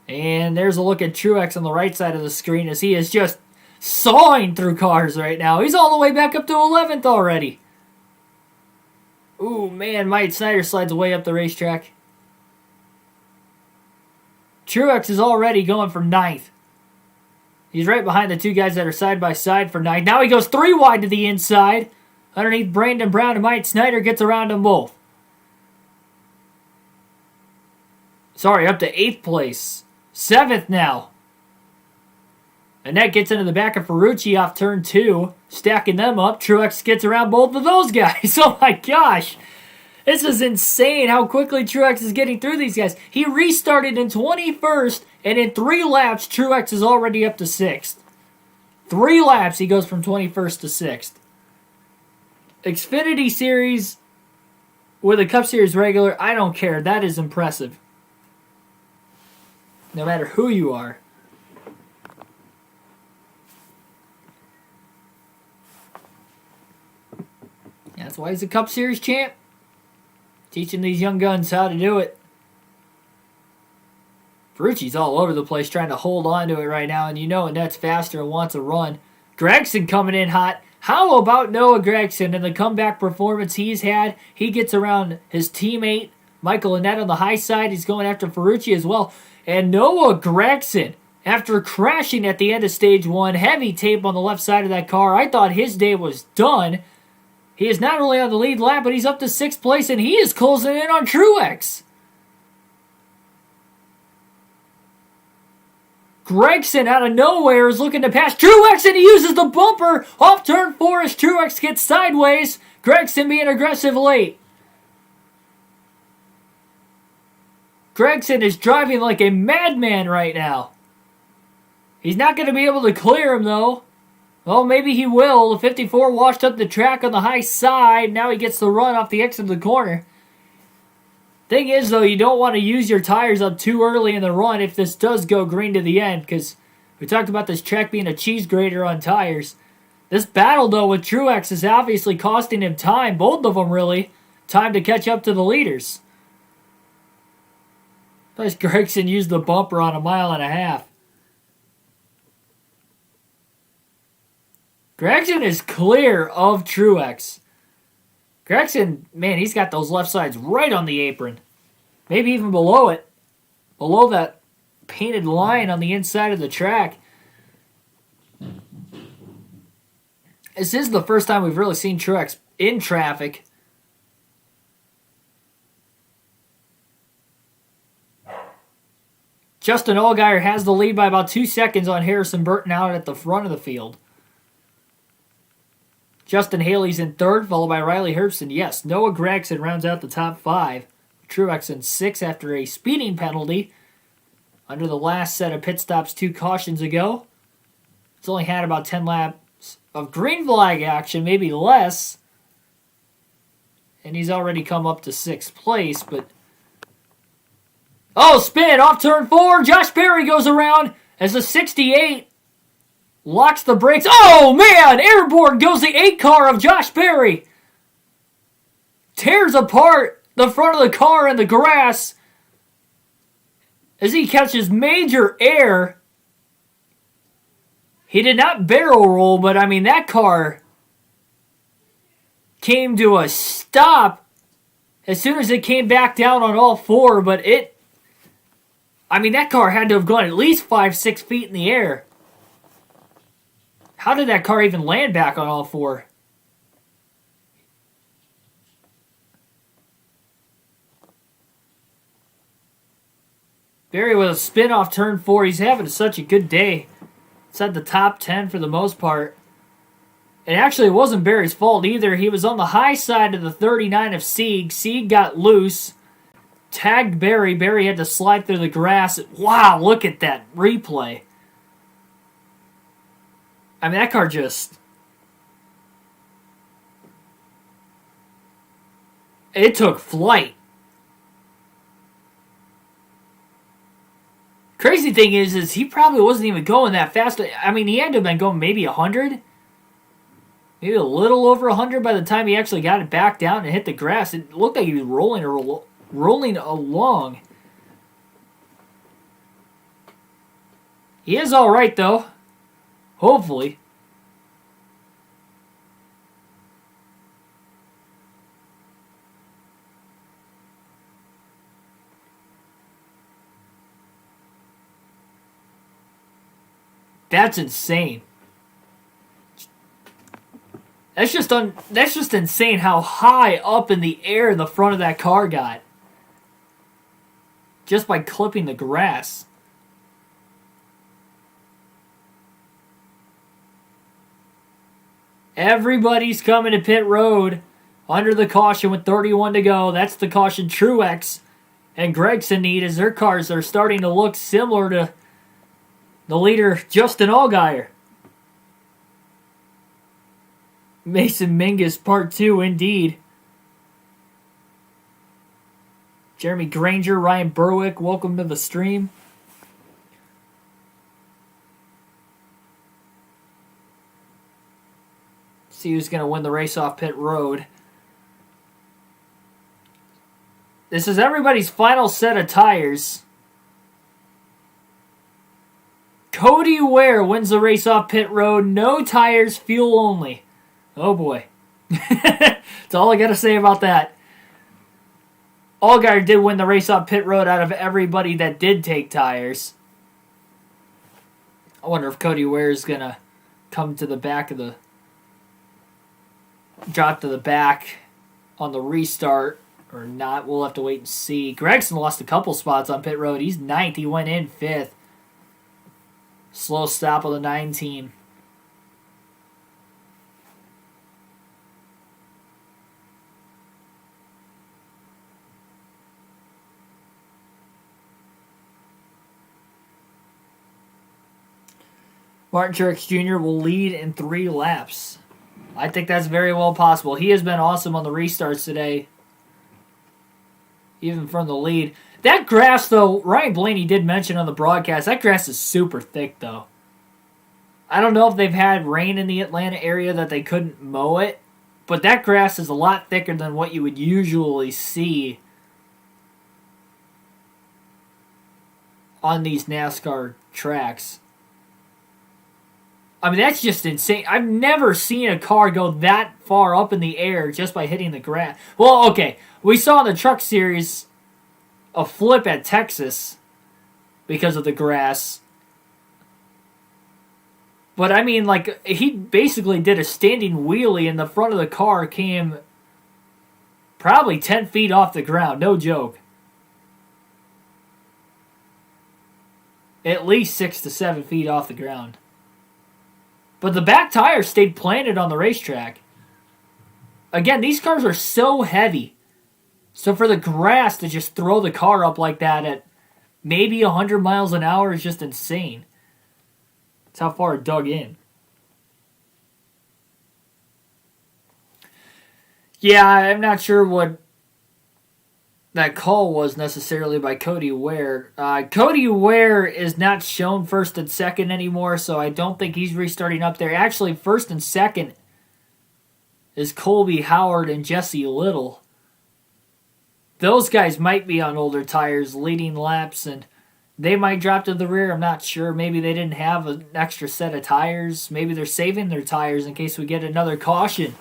And there's a look at Truex on the right side of the screen as he is just sawing through cars right now. He's all the way back up to 11th already. Ooh, man, Mike Snyder slides way up the racetrack. Truex is already going for 9th. He's right behind the 2 guys that are side by side for 9th. Now he goes 3 wide to the inside. Underneath Brandon Brown, and Mike Snyder gets around them both. Sorry, up to 8th place. 7th now. Annette gets into the back of Ferrucci off turn 2, stacking them up. Truex gets around both of those guys. Oh my gosh. This is insane how quickly Truex is getting through these guys. He restarted in 21st, and in 3 laps, Truex is already up to 6th. 3 laps, he goes from 21st to 6th. Xfinity Series with a Cup Series regular, I don't care. That is impressive. No matter who you are. That's why he's a Cup Series champ. Teaching these young guns how to do it. Ferrucci's all over the place trying to hold on to it right now, and you know Annette's faster and wants a run. Gregson coming in hot. How about Noah Gregson and the comeback performance he's had? He gets around his teammate, Michael Annette, on the high side. He's going after Ferrucci as well. And Noah Gregson, after crashing at the end of stage 1, heavy tape on the left side of that car, I thought his day was done. He is not only on the lead lap, but he's up to 6th place, and he is closing in on Truex. Gregson out of nowhere is looking to pass Truex, and he uses the bumper off turn 4 as Truex gets sideways. Gregson being aggressive late. Gregson is driving like a madman right now. He's not going to be able to clear him, though. Well, maybe he will. The 54 washed up the track on the high side. Now he gets the run off the exit of the corner. Thing is, though, you don't want to use your tires up too early in the run if this does go green to the end, because we talked about this track being a cheese grater on tires. This battle, though, with Truex is obviously costing him time. Both of them, really. Time to catch up to the leaders. Plus, Gregson used the bumper on 1.5 miles. Gregson is clear of Truex. Gregson, man, he's got those left sides right on the apron. Maybe even below it. Below that painted line on the inside of the track. This is the first time we've really seen Truex in traffic. Justin Allgaier has the lead by about 2 seconds on Harrison Burton out at the front of the field. Justin Haley's in 3rd, followed by Riley Herbst. And yes, Noah Gregson rounds out the top 5. Truex in 6th after a speeding penalty under the last set of pit stops 2 cautions ago. It's only had about 10 laps of green flag action, maybe less. And he's already come up to 6th place, but... Oh, spin off turn 4. Josh Berry goes around as the 68 locks the brakes. Oh, man! Airborne goes the 8 car of Josh Berry. Tears apart the front of the car in the grass as he catches major air. He did not barrel roll, but I mean, that car came to a stop as soon as it came back down on all four, but that car had to have gone at least 5-6 feet in the air. How did that car even land back on all four? Barry with a spin off turn 4. He's having such a good day. It's at the top 10 for the most part. And actually, it wasn't Barry's fault either. He was on the high side of the 39 of Sieg. Sieg got loose, tagged Barry. Barry had to slide through the grass. Wow, look at that replay. I mean, that car just... it took flight. Crazy thing is he probably wasn't even going that fast. I mean, he had to have been going maybe 100. Maybe a little over 100 by the time he actually got it back down and hit the grass. It looked like he was rolling along. He is all right, though. Hopefully. That's insane. That's just insane how high up in the air the front of that car got. Just by clipping the grass. Everybody's coming to pit road under the caution with 31 to go. That's the caution Truex and Gragson need as their cars are starting to look similar to the leader, Justin Allgaier. Mason Mingus Part 2, indeed. Jeremy Granger, Ryan Berwick, welcome to the stream. See who's going to win the race off pit road. This is everybody's final set of tires. Cody Ware wins the race off pit road. No tires, fuel only. Oh boy. That's all I got to say about that. Allgaier did win the race off pit road out of everybody that did take tires. I wonder if Cody Ware is going to come to the back of the... drop to the back on the restart or not. We'll have to wait and see. Gregson lost a couple spots on pit road. He's 9th. He went in 5th. Slow stop of the 9 team. Martin Truex Jr. will lead in 3 laps. I think that's very well possible. He has been awesome on the restarts today. Even from the lead. That grass, though, Ryan Blaney did mention on the broadcast, that grass is super thick, though. I don't know if they've had rain in the Atlanta area that they couldn't mow it, but that grass is a lot thicker than what you would usually see on these NASCAR tracks. I mean, that's just insane. I've never seen a car go that far up in the air just by hitting the grass. Well, okay, we saw in the Truck Series a flip at Texas because of the grass. But I mean, like, he basically did a standing wheelie and the front of the car came probably 10 feet off the ground. No joke. At least 6 to 7 feet off the ground. But the back tire stayed planted on the racetrack. Again, these cars are so heavy. So for the grass to just throw the car up like that at maybe 100 miles an hour is just insane. That's how far it dug in. Yeah, I'm not sure what that call was necessarily by Cody Ware. Cody Ware is not shown first and second anymore, so I don't think he's restarting up there. Actually, first and second is Colby Howard and Jesse Little. Those guys might be on older tires, leading laps, and They might drop to the rear. I'm not sure. Maybe they didn't have an extra set of tires. Maybe they're saving their tires in case we get another caution.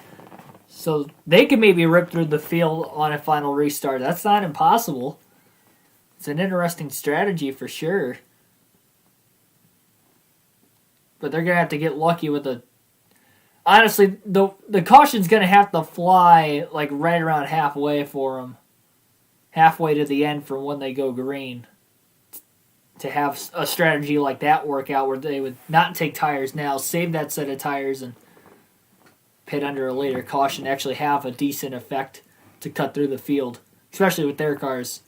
So they could maybe rip through the field on a final restart. That's not impossible. It's an interesting strategy for sure. But they're going to have to get lucky with the... Honestly, the caution's going to have to fly like right around halfway for them. Halfway to the end from when they go green. To have a strategy like that work out where they would not take tires now, save that set of tires, and pit under a later caution, actually have a decent effect to cut through the field, especially with their cars.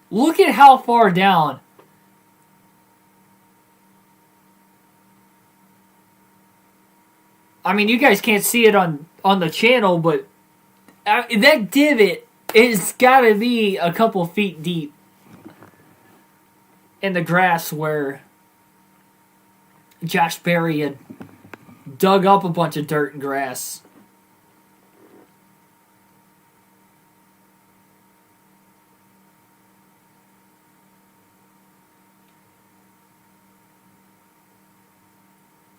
Look at how far down. I mean, you guys can't see it on the channel, but that divot is got to be a couple feet deep in the grass where Josh Berry had dug up a bunch of dirt and grass.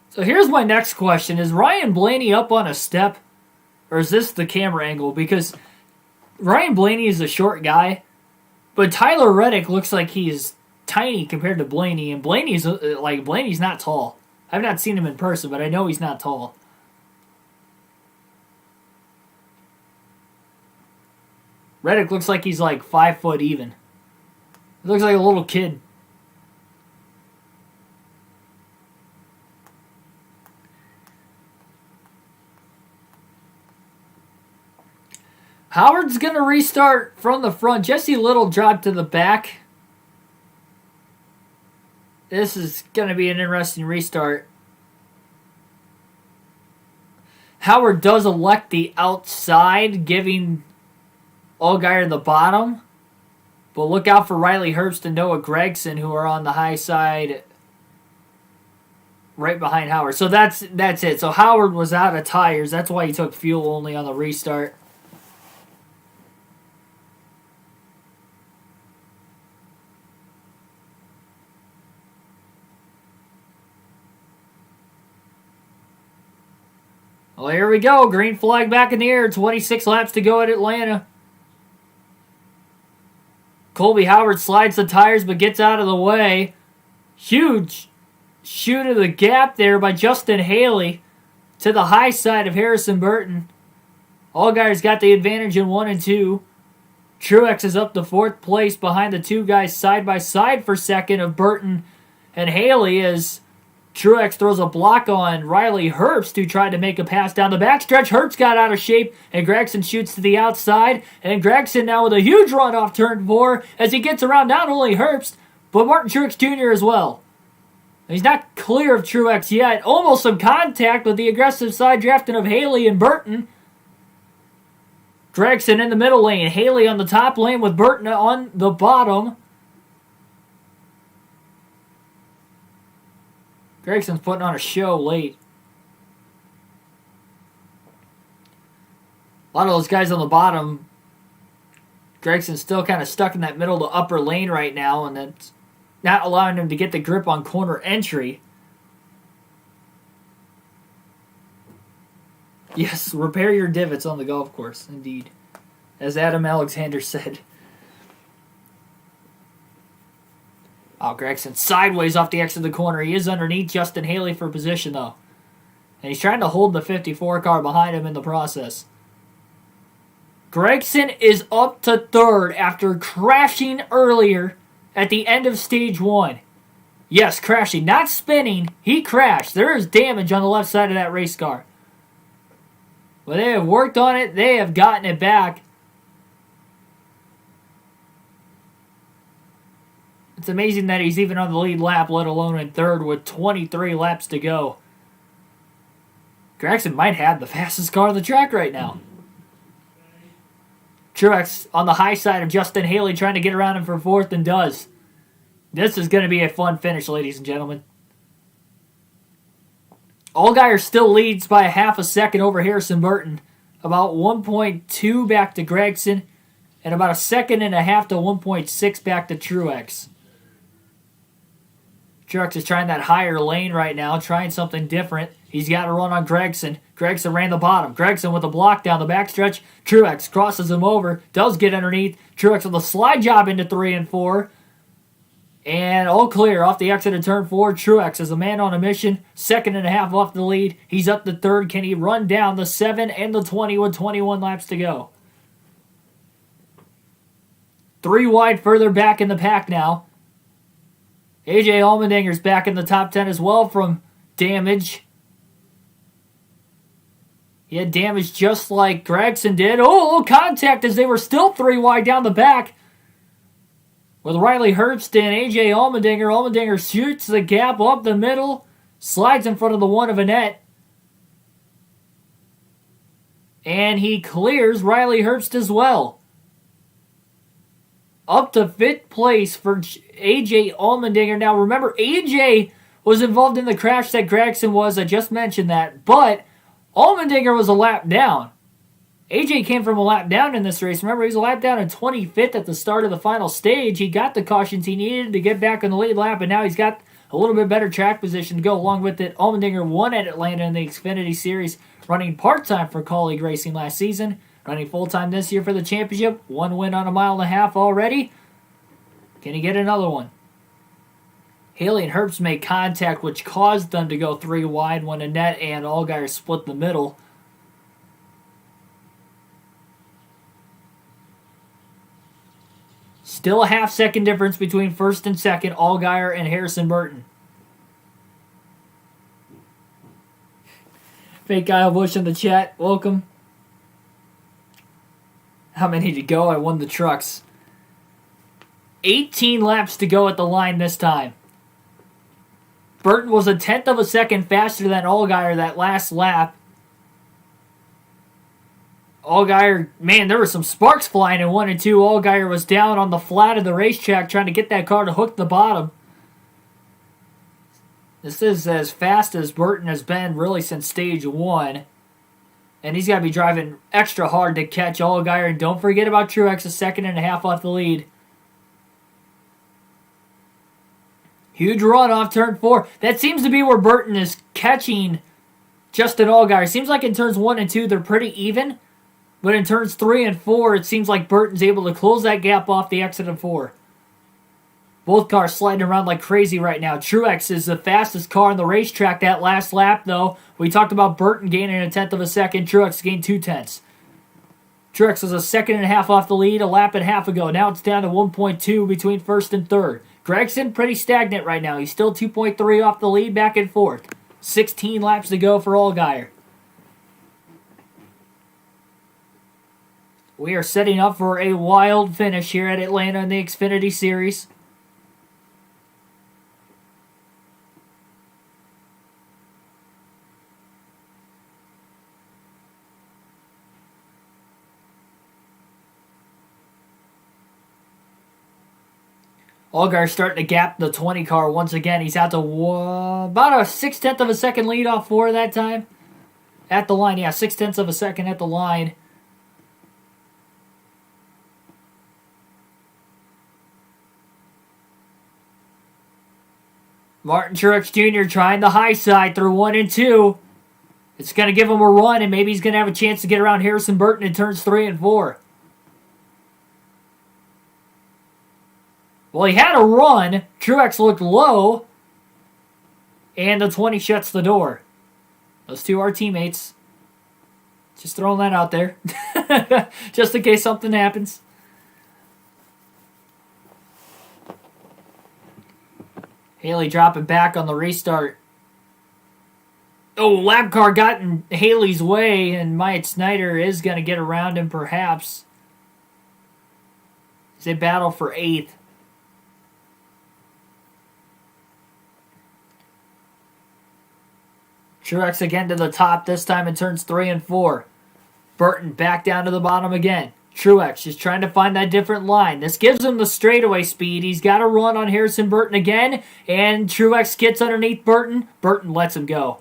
So here's my next question. Is Ryan Blaney up on a step? Or is this the camera angle? Because Ryan Blaney is a short guy, but Tyler Reddick looks like he's tiny compared to Blaney, and Blaney's not tall. I've not seen him in person, but I know he's not tall. Reddick looks like he's like 5 foot even. He looks like a little kid. Howard's going to restart from the front. Jesse Little dropped to the back. This is going to be an interesting restart. Howard does elect the outside, giving Allgaier the bottom. But look out for Riley Herbst and Noah Gregson, who are on the high side right behind Howard. So that's it. So Howard was out of tires. That's why he took fuel only on the restart. Well, here we go. Green flag back in the air. 26 laps to go at Atlanta. Colby Howard slides the tires but gets out of the way. Huge shoot of the gap there by Justin Haley to the high side of Harrison Burton. Allgaier's got the advantage in 1 and 2. Truex is up to 4th place behind the two guys side by side for second of Burton and Haley as Truex throws a block on Riley Herbst, who tried to make a pass down the backstretch. Herbst got out of shape, and Gregson shoots to the outside. And Gregson now with a huge run off turn 4 as he gets around not only Herbst, but Martin Truex Jr. as well. He's not clear of Truex yet. Almost some contact with the aggressive side drafting of Haley and Burton. Gregson in the middle lane. Haley on the top lane with Burton on the bottom. Gregson's putting on a show late. A lot of those guys on the bottom, Gregson's still kind of stuck in that middle to upper lane right now, and that's not allowing him to get the grip on corner entry. Yes, repair your divots on the golf course, indeed. As Adam Alexander said. Oh, Gregson sideways off the exit of the corner. He is underneath Justin Haley for position, though. And he's trying to hold the 54 car behind him in the process. Gragson is up to third after crashing earlier at the end of stage 1. Yes, crashing, not spinning. He crashed. There is damage on the left side of that race car. But they have worked on it. They have gotten it back. It's amazing that he's even on the lead lap, let alone in third with 23 laps to go. Gragson might have the fastest car on the track right now. Truex on the high side of Justin Haley trying to get around him for fourth and does. This is going to be a fun finish, ladies and gentlemen. Allgaier still leads by a half a second over Harrison Burton. About 1.2 back to Gragson. And about a second and a half to 1.6 back to Truex. Truex is trying that higher lane right now, trying something different. He's got to run on Gragson. Gragson ran the bottom. Gragson with a block down the backstretch. Truex crosses him over. Does get underneath. Truex with a slide job into 3 and 4. And all clear off the exit of turn 4. Truex is a man on a mission. Second and a half off the lead. He's up to third. Can he run down the 7 and the 20 with 21 laps to go? 3 wide further back in the pack now. AJ Allmendinger's back in the top 10 as well from damage. He had damage just like Gragson did. Oh, a little contact as they were still 3 wide down the back. With Riley Herbst and AJ Allmendinger. Allmendinger shoots the gap up the middle. Slides in front of the one of Annette. And he clears Riley Herbst as well. Up to 5th place for AJ Allmendinger. Now remember, AJ was involved in the crash that Gragson was. I just mentioned that. But Allmendinger was a lap down. AJ came from a lap down in this race. Remember, he was a lap down in 25th at the start of the final stage. He got the cautions he needed to get back on the lead lap, and now he's got a little bit better track position to go along with it. Allmendinger won at Atlanta in the Xfinity Series, running part-time for Colleague Racing last season. Running full-time this year for the championship. 1 win on a mile and a half already. Can he get another one? Haley and Herbst made contact, which caused them to go 3 wide when Annette and Allgaier split the middle. Still a half-second difference between first and second, Allgaier and Harrison Burton. Fake Kyle Busch in the chat, welcome. How many to go? I won the trucks. 18 laps to go at the line this time. Burton was a 1/10 of a second faster than Allgaier that last lap. Allgaier, man, there were some sparks flying in 1 and 2. Allgaier was down on the flat of the racetrack trying to get that car to hook the bottom. This is as fast as Burton has been really since stage 1. And he's got to be driving extra hard to catch Allgaier. And don't forget about Truex, a second and a half off the lead. Huge run off turn 4. That seems to be where Burton is catching Justin Allgaier. Seems like in turns 1 and 2, they're pretty even. But in turns 3 and 4, it seems like Burton's able to close that gap off the exit of 4. Both cars sliding around like crazy right now. Truex is the fastest car on the racetrack that last lap, though. We talked about Burton gaining a 1/10 of a second. Truex gained 2/10. Truex was a second and a half off the lead a lap and a half ago. Now it's down to 1.2 between first and third. Gragson pretty stagnant right now. He's still 2.3 off the lead back and forth. 16 laps to go for Allgaier. We are setting up for a wild finish here at Atlanta in the Xfinity Series. Allgaier starting to gap the 20 car once again. He's out to about a 6/10 of a second lead off 4 that time. At the line, yeah, 6/10 of a second at the line. Martin Truex Jr. trying the high side through 1 and 2. It's going to give him a run, and maybe he's going to have a chance to get around Harrison Burton in turns 3 and 4. Well, he had a run. Truex looked low. And the 20 shuts the door. Those two are teammates. Just throwing that out there. Just in case something happens. Haley dropping back on the restart. Oh, lap car got in Haley's way, and Myatt Snyder is going to get around him perhaps. As they battle for 8th. Truex again to the top, this time in turns 3 and 4. Burton back down to the bottom again. Truex just trying to find that different line. This gives him the straightaway speed. He's got a run on Harrison Burton again, and Truex gets underneath Burton. Burton lets him go.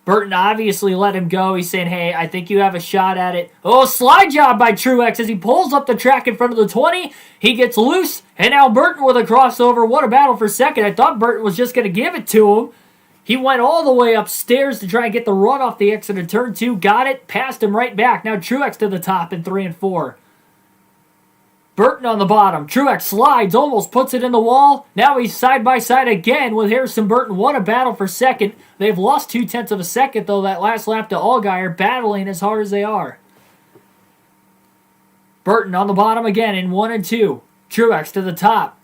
Burton obviously let him go. He's saying, hey, I think you have a shot at it. Oh, slide job by Truex as he pulls up the track in front of the 20. He gets loose, and now Burton with a crossover. What a battle for second. I thought Burton was just going to give it to him. He went all the way upstairs to try and get the run off the exit of turn 2. Got it, passed him right back. Now Truex to the top in 3 and 4. Burton on the bottom. Truex slides, almost puts it in the wall. Now he's side by side again with Harrison Burton. What a battle for second. They've lost 0.2 of a second, though, that last lap to Allgaier, battling as hard as they are. Burton on the bottom again in 1 and 2. Truex to the top.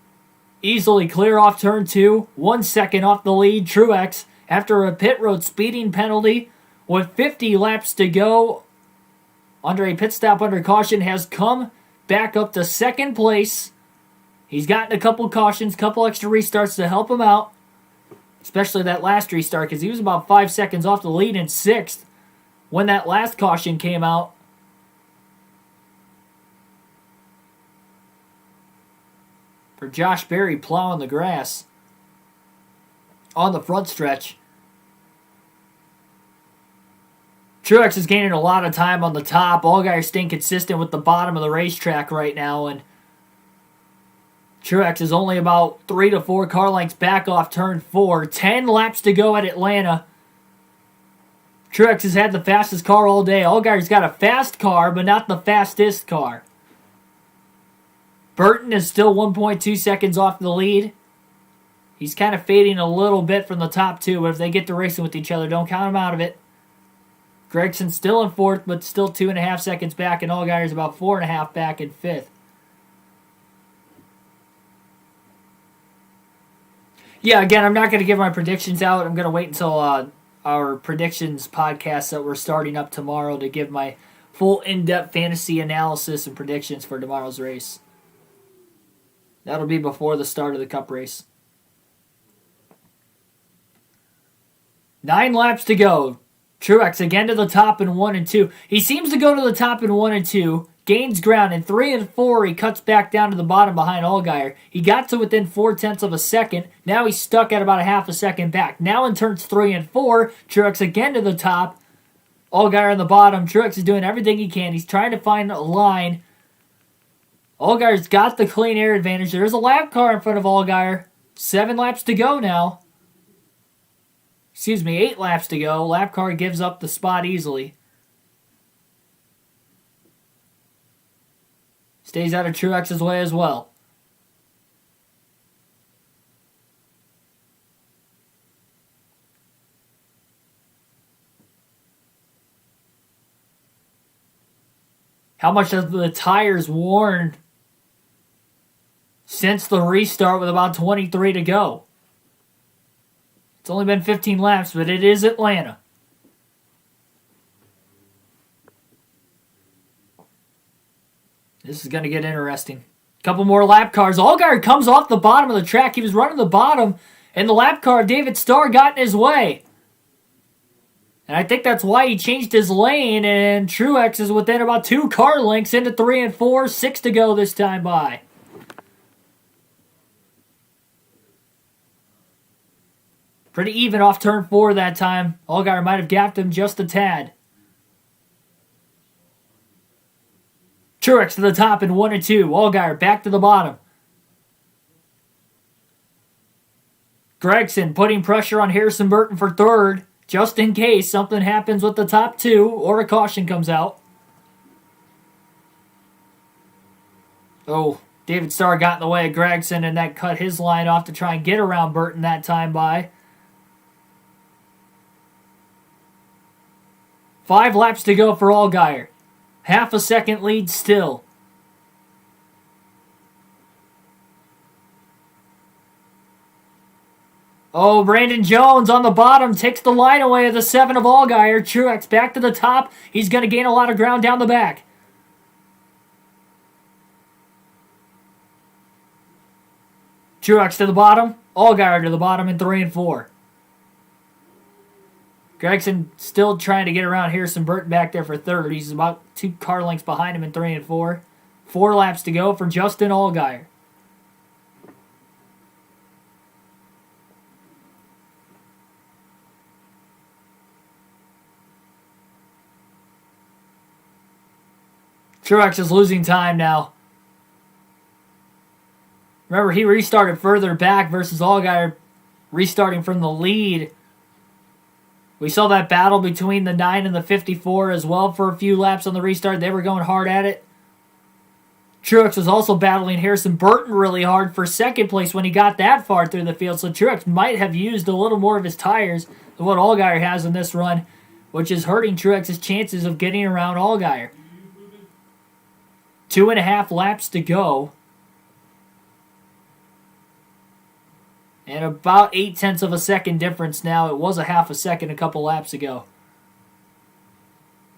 Easily clear off turn 2. 1 second off the lead. Truex, after a pit road speeding penalty, with 50 laps to go, under a pit stop under caution, has come back up to second place. He's gotten a couple cautions, couple extra restarts to help him out. Especially that last restart, because he was about 5 seconds off the lead in 6th when that last caution came out. For Josh Berry plowing the grass on the front stretch. Truex is gaining a lot of time on the top. Allgaier staying consistent with the bottom of the racetrack right now, and Truex is only about 3 to 4 car lengths back off turn 4. 10 laps to go at Atlanta. Truex has had the fastest car all day. Allgaier's got a fast car, but not the fastest car. Burton is still 1.2 seconds off the lead. He's kind of fading a little bit from the top 2, but if they get to racing with each other, don't count him out of it. Gregson's still in 4th, but still 2.5 seconds back, and Allgaier's about 4.5 back in 5th. Yeah, again, I'm not going to give my predictions out. I'm going to wait until our predictions podcast that we're starting up tomorrow to give my full in-depth fantasy analysis and predictions for tomorrow's race. That'll be before the start of the Cup race. 9 laps to go. Truex again to the top in 1 and 2. He seems to go to the top in 1 and 2. Gains ground. In 3 and 4, he cuts back down to the bottom behind Allgaier. He got to within 0.4 of a second. Now he's stuck at about a half a second back. Now in turns 3 and 4, Truex again to the top. Allgaier on the bottom. Truex is doing everything he can. He's trying to find a line. Allgaier's got the clean air advantage. There's a lap car in front of Allgaier. 7 laps to go now. 8 laps to go. Lap car gives up the spot easily. Stays out of Truex's way as well. How much have the tires worn since the restart with about 23 to go? It's only been 15 laps, but it is Atlanta. This is going to get interesting. Couple more lap cars. Allgaier comes off the bottom of the track. He was running the bottom, and the lap car of David Starr got in his way. And I think that's why he changed his lane, and Truex is within about 2 car lengths into 3 and 4. 6 to go this time by. Pretty even off turn 4 that time. Allgaier might have gapped him just a tad. Truex to the top in 1 and 2. Allgaier back to the bottom. Gregson putting pressure on Harrison Burton for 3rd, just in case something happens with the top 2 or a caution comes out. Oh, David Starr got in the way of Gregson, and that cut his line off to try and get around Burton that time by. 5 laps to go for Allgaier. Half a second lead still. Oh, Brandon Jones on the bottom takes the line away of the 7 of Allgaier. Truex back to the top. He's going to gain a lot of ground down the back. Truex to the bottom. Allgaier to the bottom in 3 and 4. Gragson still trying to get around Harrison Burton back there for third. He's about 2 car lengths behind him in 3 and 4. 4 laps to go for Justin Allgaier. Truex is losing time now. Remember, he restarted further back versus Allgaier restarting from the lead. We saw that battle between the 9 and the 54 as well for a few laps on the restart. They were going hard at it. Truex was also battling Harrison Burton really hard for second place when he got that far through the field. So Truex might have used a little more of his tires than what Allgaier has in this run, which is hurting Truex's chances of getting around Allgaier. 2.5 laps to go. And about 0.8 of a second difference now. It was a half a second a couple laps ago.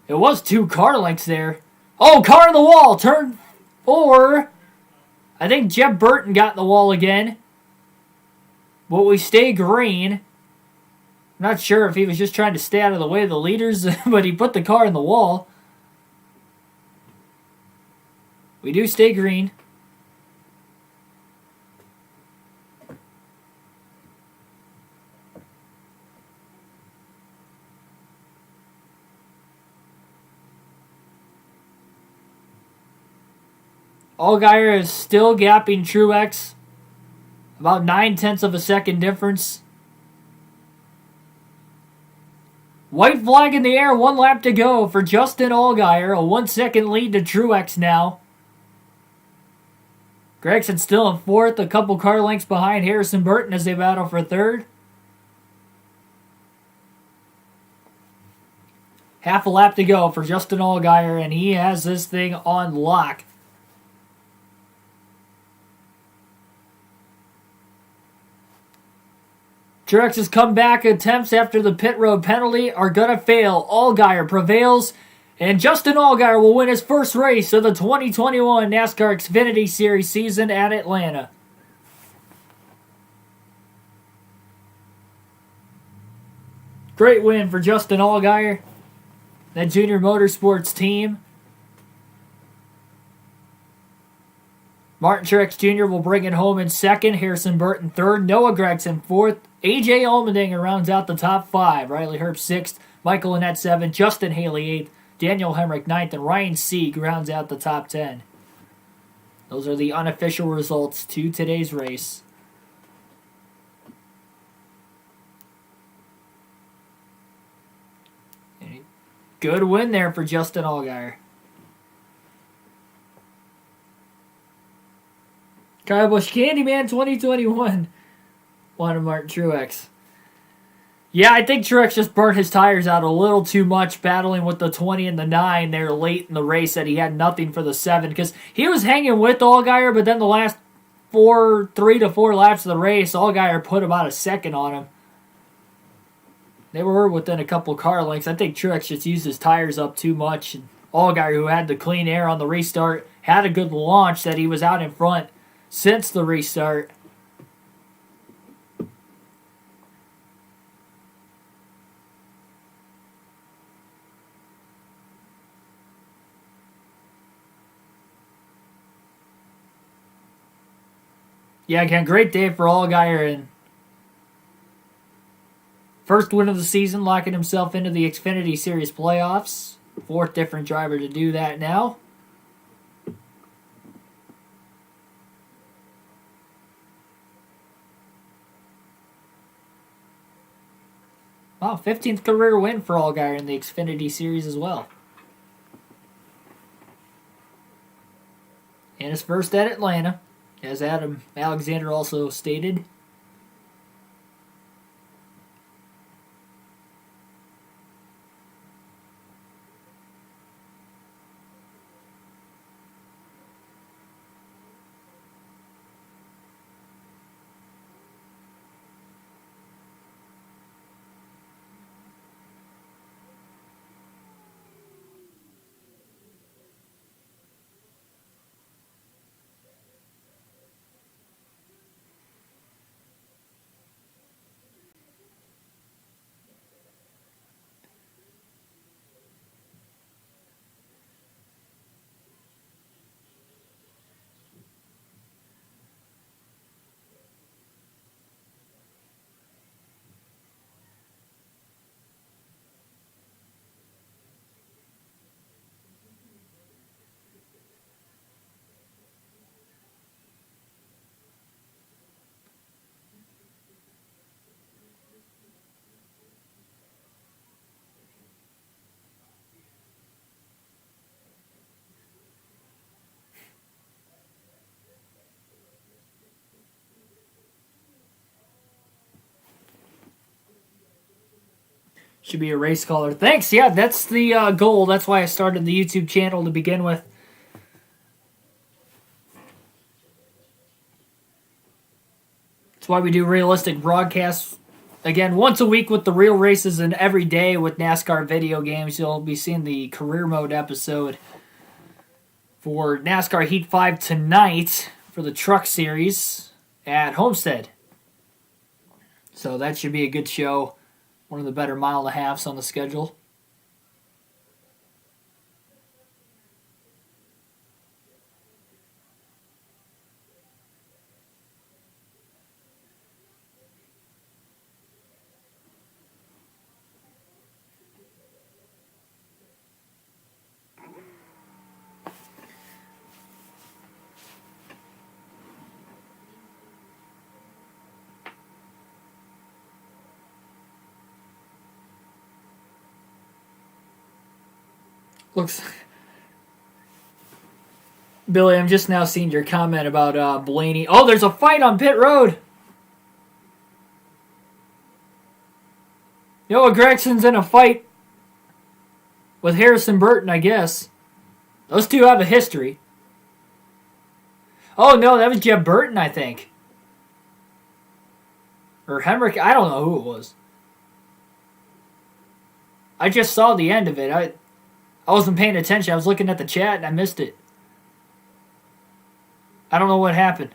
It was 2 car lengths there. Oh, car in the wall. Turn 4. I think Jeb Burton got in the wall again. But we stay green. I'm not sure if he was just trying to stay out of the way of the leaders, but he put the car in the wall. We do stay green. Allgaier is still gapping Truex. About 0.9 of a second difference. White flag in the air, 1 lap to go for Justin Allgaier. A 1 second lead to Truex now. Gragson still in 4th, a couple car lengths behind Harrison Burton as they battle for 3rd. Half a lap to go for Justin Allgaier, and he has this thing on lock. Truex's comeback attempts after the pit road penalty are going to fail. Allgaier prevails, and Justin Allgaier will win his first race of the 2021 NASCAR Xfinity Series season at Atlanta. Great win for Justin Allgaier, that Junior Motorsports team. Martin Truex Jr. will bring it home in 2nd, Harrison Burton 3rd, Noah Gragson 4th, A.J. Allmendinger rounds out the top 5, Riley Herbst 6th, Michael Annett 7th, Justin Haley 8th, Daniel Hemrick 9th, and Ryan Sieg rounds out the top 10. Those are the unofficial results to today's race. Good win there for Justin Allgaier. Kyle Busch Candyman 2021. Wanted Martin Truex. Yeah, I think Truex just burnt his tires out a little too much battling with the 20 and the 9 there late in the race that he had nothing for the 7 because he was hanging with Allgaier, but then the last 3 to 4 laps of the race, Allgaier put about a second on him. They were within a couple car lengths. I think Truex just used his tires up too much. Allgaier, who had the clean air on the restart, had a good launch that he was out in front since the restart. Yeah, again, great day for Allgaier, and first win of the season, locking himself into the Xfinity Series playoffs. 4th different driver to do that now. Wow, 15th career win for Allgaier in the Xfinity Series as well. And his first at Atlanta, as Adam Alexander also stated. Should be a race caller. Thanks. Yeah, that's the goal. That's why I started the YouTube channel to begin with. That's why we do realistic broadcasts. Again, once a week with the real races and every day with NASCAR video games. You'll be seeing the career mode episode for NASCAR Heat 5 tonight for the Truck Series at Homestead. So that should be a good show. One of the better mile and a halves on the schedule. Looks, Billy, I'm just now seeing your comment about Blaney. Oh, there's a fight on pit road. Noah Gregson's in a fight with Harrison Burton, I guess. Those two have a history. Oh, no, that was Jeb Burton, I think. Or Hemrick, I don't know who it was. I just saw the end of it. I wasn't paying attention. I was looking at the chat and I missed it. I don't know what happened.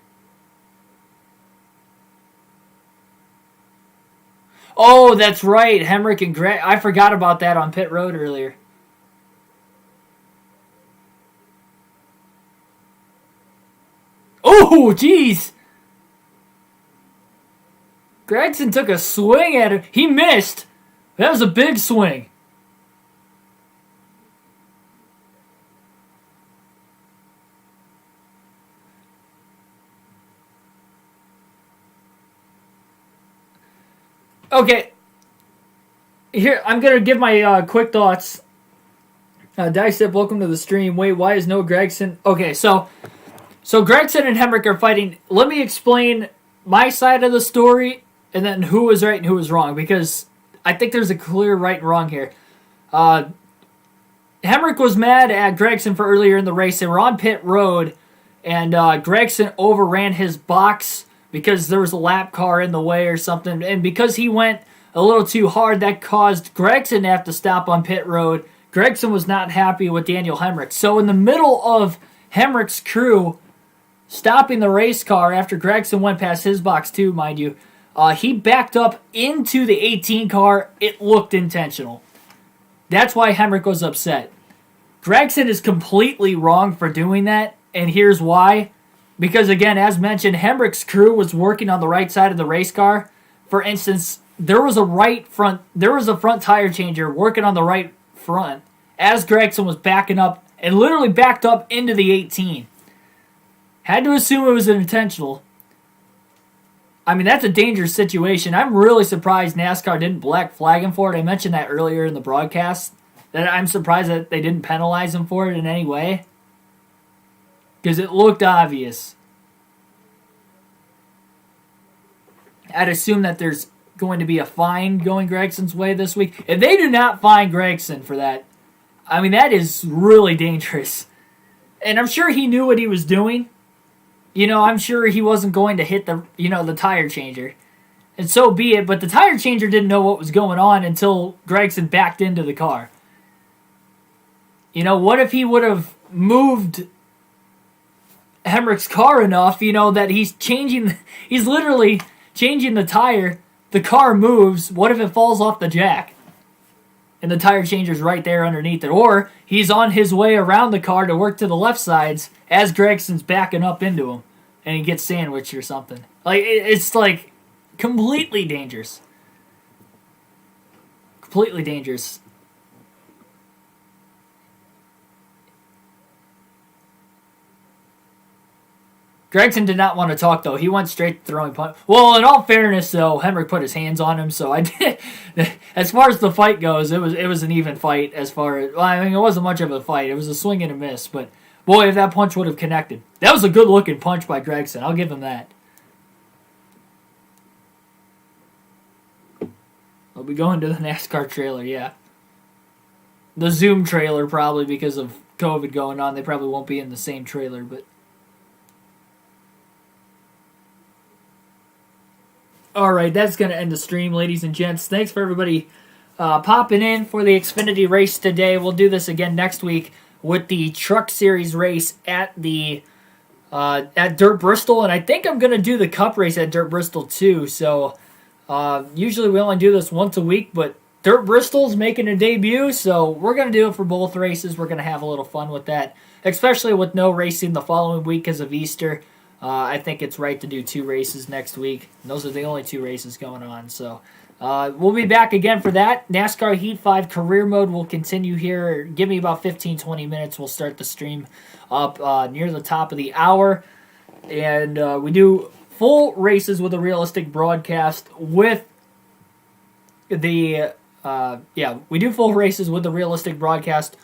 Oh, that's right. Hemrick and Greg. I forgot about that on pit road earlier. Oh, jeez. Gregson took a swing at him. He missed. That was a big swing. Okay, here, I'm going to give my quick thoughts. Dicep, welcome to the stream. Wait, why is no Gregson? Okay, so Gregson and Hemrick are fighting. Let me explain my side of the story and then who was right and who was wrong, because I think there's a clear right and wrong here. Hemrick was mad at Gregson for earlier in the race. They were on pit road, and Gregson overran his box because there was a lap car in the way or something. And because he went a little too hard, that caused Gregson to have to stop on pit road. Gregson was not happy with Daniel Hemrick. So in the middle of Hemrick's crew stopping the race car after Gregson went past his box too, mind you, he backed up into the 18 car. It looked intentional. That's why Hemrick was upset. Gregson is completely wrong for doing that, and here's why. Because, again, as mentioned, Hemrick's crew was working on the right side of the race car. For instance, there was a front tire changer working on the right front as Gregson was backing up and literally backed up into the 18. Had to assume it was intentional. I mean, that's a dangerous situation. I'm really surprised NASCAR didn't black flag him for it. I mentioned that earlier in the broadcast. That I'm surprised that they didn't penalize him for it in any way. Because it looked obvious. I'd assume that there's going to be a fine going Gregson's way this week. If they do not fine Gregson for that, I mean, that is really dangerous. And I'm sure he knew what he was doing. You know, I'm sure he wasn't going to hit the tire changer. And so be it, but the tire changer didn't know what was going on until Gregson backed into the car. You know, what if he would have moved Hemrick's car enough, that he's literally changing the tire, the car moves, what if it falls off the jack? And the tire changer's right there underneath it. Or he's on his way around the car to work to the left sides as Gregson's backing up into him. And he gets sandwiched or something. It's like completely dangerous. Completely dangerous. Gregson did not want to talk, though. He went straight to throwing punch. Well, in all fairness, though, Hemrick put his hands on him, so I did. As far as the fight goes, it was an even fight. It wasn't much of a fight. It was a swing and a miss, but boy, if that punch would have connected, that was a good-looking punch by Gregson. I'll give him that. We'll be going to the NASCAR trailer, yeah. The Zoom trailer, probably, because of COVID going on. They probably won't be in the same trailer, but... Alright, that's going to end the stream, ladies and gents. Thanks for everybody popping in for the Xfinity race today. We'll do this again next week with the Truck Series race at the at Dirt Bristol, and I think I'm going to do the Cup race at Dirt Bristol too. So usually we only do this once a week, but Dirt Bristol's making a debut, so we're going to do it for both races. We're going to have a little fun with that, especially with no racing the following week because of Easter. I think it's right to do 2 races next week. And those are the only 2 races going on. So we'll be back again for that. NASCAR Heat 5 Career Mode will continue here. Give me about 15-20 minutes. We'll start the stream up near the top of the hour. And we do full races with a realistic broadcast with the... we do full races with the realistic broadcast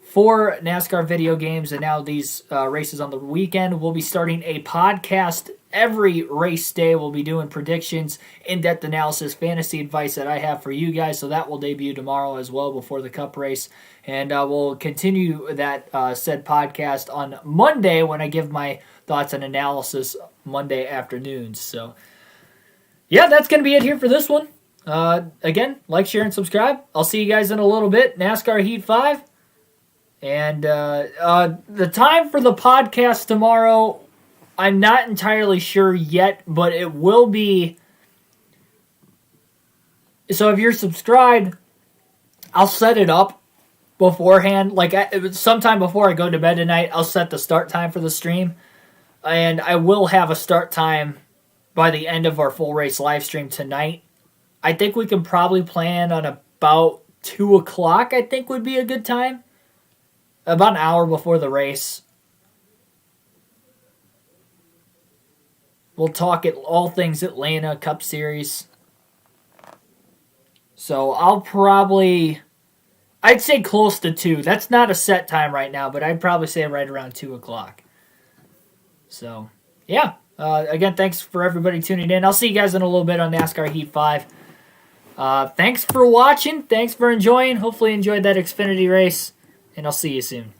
for NASCAR video games, and now these races on the weekend. We'll be starting a podcast every race day. We'll be doing predictions, in-depth analysis, fantasy advice that I have for you guys, so that will debut tomorrow as well before the Cup race. And we'll continue that said podcast on Monday when I give my thoughts and analysis Monday afternoons. So, yeah, that's going to be it here for this one. Again, like, share, and subscribe. I'll see you guys in a little bit. NASCAR Heat 5. And the time for the podcast tomorrow, I'm not entirely sure yet, but it will be... So if you're subscribed, I'll set it up beforehand. Like, sometime before I go to bed tonight, I'll set the start time for the stream. And I will have a start time by the end of our full race live stream tonight. I think we can probably plan on about 2 o'clock, I think would be a good time. About an hour before the race. We'll talk at all things Atlanta Cup Series. So I'll probably... I'd say close to 2. That's not a set time right now, but I'd probably say right around 2 o'clock. So, yeah. Again, thanks for everybody tuning in. I'll see you guys in a little bit on NASCAR Heat 5. Thanks for watching. Thanks for enjoying. Hopefully you enjoyed that Xfinity race. And I'll see you soon.